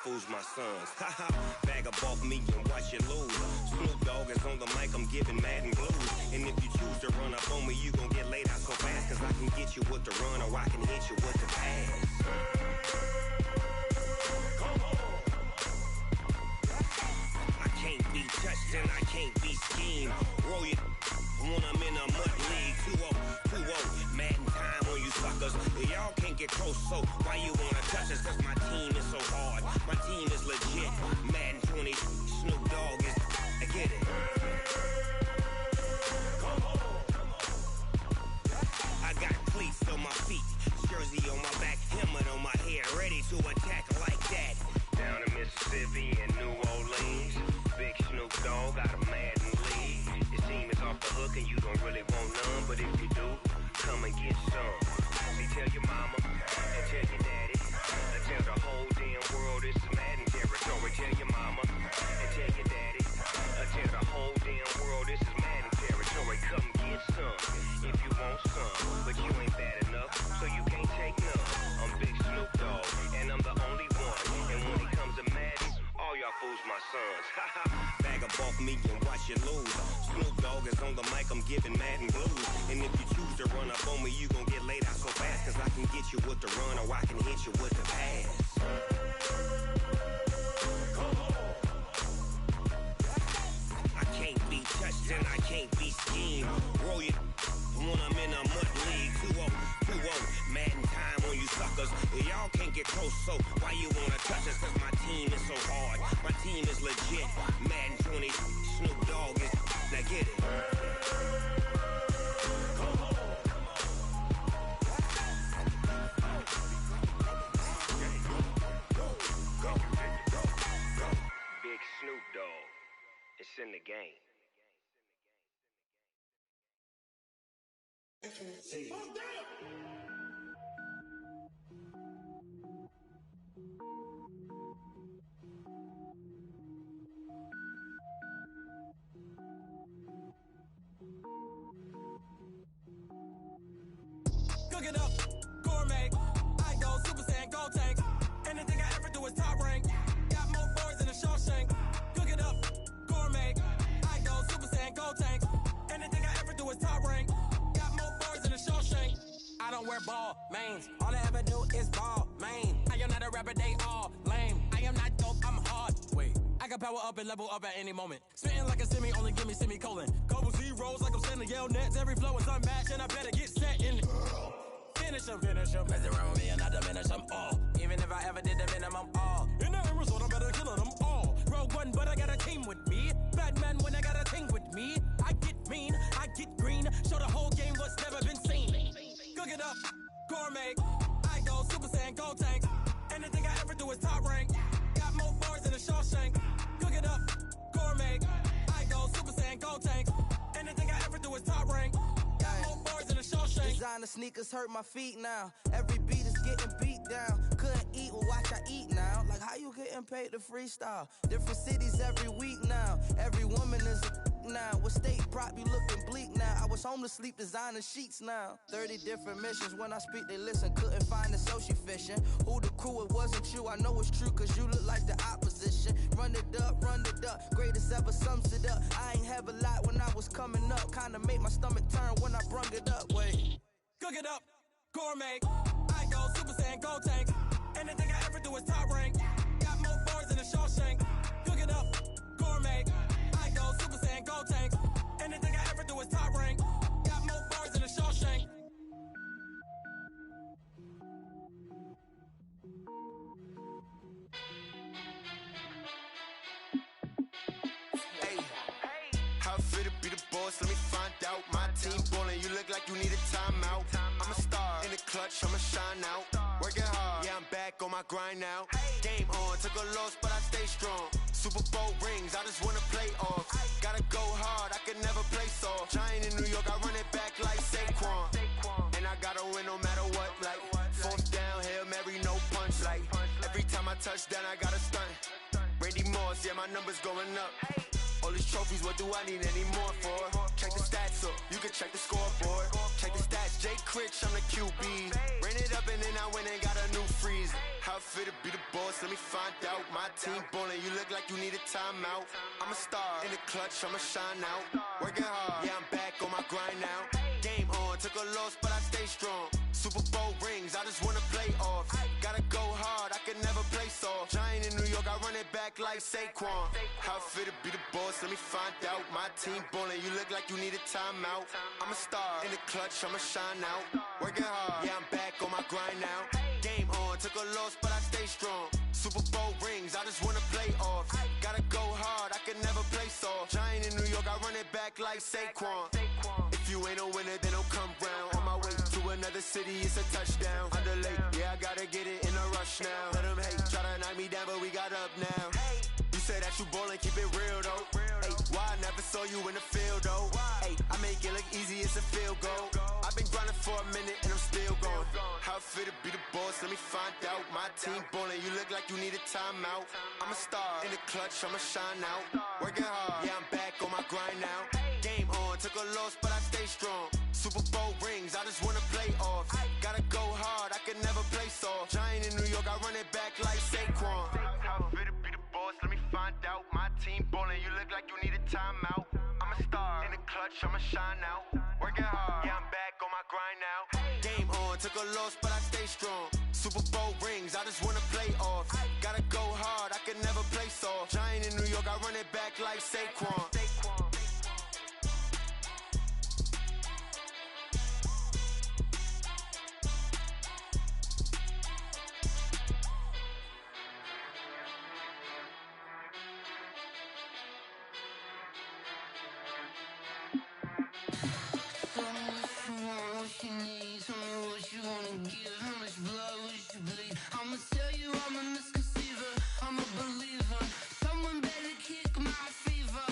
Speaker 9: Fools my sons. Haha, bag up off me and watch you lose. Snoop Dogg is on the mic, I'm giving Madden blues. And if you choose to run up on me, you gon' get laid out so fast. Cause I can get you with the run or I can hit you with the pass. Come on. I can't be touched and I can't be schemed. Roll you when I'm in a mud league. 2-0, 2-0, Madden time on you suckers. Y'all can't get close, so why you wanna touch us? Cause my team is so hard. My team is legit. Madden 20, Snoop Dogg is. I get it. Come on. I got cleats on my feet, jersey on my back, helmet on my head, ready to attack like that. Down in Mississippi and New Orleans, big Snoop Dogg got a Madden league. Your team is off the hook and you don't really want none, but if you do, come and get some. See, tell your mama and tell your daddy. Tell the whole damn world it's Madden territory. Tell your mama and tell your daddy. Tell the whole damn world this is Madden territory. Come get some if you want some, but you ain't bad enough, so you can't take none. I'm Big Snoop Dogg, and I'm the only one. And when it comes to Madden, all y'all fools my sons. Bag up off me and watch you lose. Snoop Dogg is on the mic, I'm giving Madden blues. And if you choose to run up on me, you gon' get laid out so fast. Cause I can get you with the run or I can hit you with the pass. Come on. I can't be touched and I can't be schemed. Roll you when I'm in a mud league. 2-0, 2-0, Madden time on you suckers. Y'all can't get close, so why you wanna touch us? Cause my team is so hard. My team is legit. Madden 20, Snoop Dogg is. Now get it. Come on. Big Snoop Dogg. It's in the game.
Speaker 10: Cook it up, gourmet. I go Super Saiyan, gold tank. Anything I ever do is top rank. Got more boys than a Shawshank. Cook it up, gourmet. I go Super Saiyan, gold tank. Anything I ever do is top rank. Got don't wear ball mains. All I ever do is ball, man. I am not a rapper, they all lame. I am not dope, I'm hard. Wait, I can power up and level up at any moment. Spitting like a semi, only give me semicolon. Couple zeros like I'm sending yell nets. Every flow is unmatched, and I better get set in. Finish them. Mess around with me and I diminish them all. Even if I ever did the minimum, all. In the end result, I'm better killing them all. Rogue One, but I got a team with me. Batman when I got a team with me. I get mean, I get green. Show the whole game what's never been seen. Cook it up, gourmet. I go Super Saiyan, Gold Tank. Anything I ever do is top rank. Got more bars than a Shawshank. Cook it up, gourmet. I go Super Saiyan, Gold Tank. Anything I ever do is top rank. Got more bars than a Shawshank.
Speaker 1: Designer sneakers hurt my feet now. Every beat is getting beat down. Couldn't eat, well watch I eat now. Like how you getting paid to freestyle? Different cities every week now. Every woman is a now. What state prop you looking bleak now? I was home to sleep designer sheets now. 30 different missions. When I speak they listen. Couldn't find it so she fishing. Who the crew, it wasn't you. I know it's true cause you look like the opposition. Run it up. Greatest ever sums it up. I ain't have a lot when I was coming up. Kinda made my stomach turn when I brung it up. Wait.
Speaker 10: Cook it up, gourmet. I go Super Saiyan, Gold Tank. Anything I ever do is top rank. Got more bars than a Shawshank. Cook it up, gourmet. I go Super Saiyan, Gold Tank. Anything I ever do is top rank. Got more bars than a Shawshank.
Speaker 9: Hey, how fit to be the boss? Let me find out. My team ballin', you look like you need a timeout. I'm a star in the clutch, I'ma shine out. Working hard, yeah, I'm back on my grind now. Game on, took a loss, but I stay strong. Super Bowl rings, I just wanna play off. Gotta go hard, I can never play soft. Giant in New York, I run it back like Saquon. And I gotta win no matter what, like fourth down, Hail Mary, no punch. Like every time I touch down, I gotta stunt. Randy Moss, yeah, my numbers going up. All these trophies, what do I need any more for? Check the stats up, you can check the scoreboard. Check the stats, Jay Critch, I'm the QB. Ran it up and then I went and got a new freeze. How fit to be the boss, let me find out. My team ballin', you look like you need a timeout. I'm a star in the clutch, I'ma shine out. Working hard, yeah, I'm back on my grind now. Game on, took a loss, but I stay strong. Super Bowl rings, I just wanna play off. Gotta go hard, I can never play soft. Giant in New York, I run it back like Saquon. How fit to be the boss, let me find out. My team ballin', you look like you need a timeout. I'm a star in the clutch, I'ma shine out. Working hard, yeah, I'm back on my grind now. Game on, took a loss, but I stay strong. Super Bowl rings, I just wanna play off. Gotta go hard, I can never play soft. Giant in New York, I run it back like Saquon. If you ain't a winner, then don't come round. On my way to another city, it's a touchdown. Underlay, yeah, I gotta get it in a rush now. Let them hate, try to knock me down, but we got up now. You say that you ballin', keep it real though. Hey, why I never saw you in the field though? Hey, I make it look easy, it's a field goal. I've been grinding for a minute and I'm still going. How fit to be the boss, let me find out. My team ballin', you look like you need a timeout. I'm a star in the clutch, I'ma shine out. Working hard, yeah, I'm back on my grind now. Game on, took a loss, but I stay strong. Super Bowl rings, I just wanna play off. Gotta go hard, I can never play soft. Giant in New York, I run it back like Saquon. How fit to be the boss, let me find out. My team ballin', you look like you need a timeout. I'm a star in the clutch, I'ma shine out. Working hard, yeah, I'm back on my grind now. Game on, took a loss, but I stay strong. Super Bowl rings, I just wanna play off. Gotta go hard, I can never play soft. Giant in New York, I run it back like Saquon.
Speaker 11: I'ma tell you I'm a misconceiver, I'm a believer. Someone better kick my fever.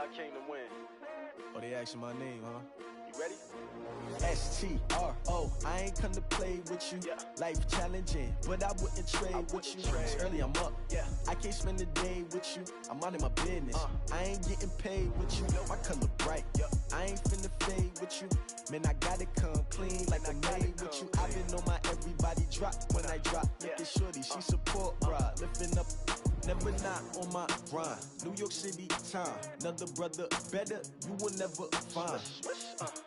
Speaker 3: I came to win.
Speaker 11: Oh, they asking my name, huh?
Speaker 3: You ready?
Speaker 11: S-T-R-O, I ain't come to play with you.
Speaker 3: Yeah.
Speaker 11: Life challenging, but I wouldn't trade with you. It's early, I'm up.
Speaker 3: Yeah.
Speaker 11: I can't spend the day with you. I'm minding my business. I ain't getting paid with you. My color bright. I ain't finna fade with you. Man, I gotta come clean like I'm made with you. I've been on my everybody drop when I drop. Look at shorty, she support, bruh. Lifting up, never not on my grind. New York City time. Another brother better, you will never find.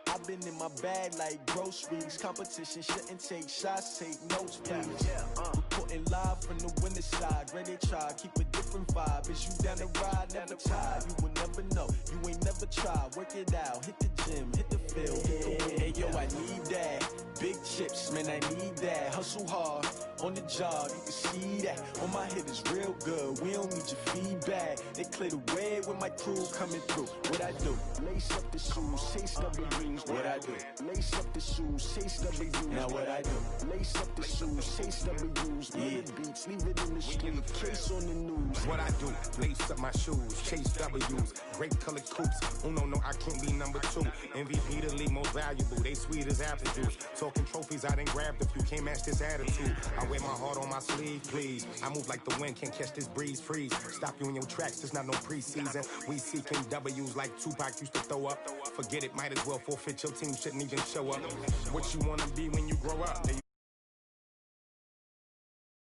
Speaker 11: I've been in my bag like groceries. Competition shouldn't take shots, take notes, please. Reporting live from the winter side. Ready to try, keep a different vibe. Is you down the ride, never tired. You will never know, you ain't never tried. Work it out, hit the gym, hit the field, hit the wind. Hey yo, I need that. Big chips, man, I need that. Hustle hard, on the job, you can see that. On my hit is real good, we don't need your feedback. They clear the way with my crew coming through. What I do? Lace up the shoes, chase W's. What I do? Lace up the shoes, chase W's. Now what I do? Lace up the shoes, chase W's. Yeah. Beats, leave it in the street, case on the news.
Speaker 12: What I do? Lace up my shoes, chase W's. Great colored coops. Oh no, I can't be number 2. MVP the league most valuable. They sweet as apple juice. Talking trophies, I done grabbed a few. Can't match this attitude. I wear my heart on my sleeve, please. I move like the wind, can't catch this breeze, freeze. Stop you in your tracks, there's not no preseason. We seeking W's like Tupac used to throw up. Forget it, might as well forfeit. Your team shouldn't even show up. What you wanna be when you grow up?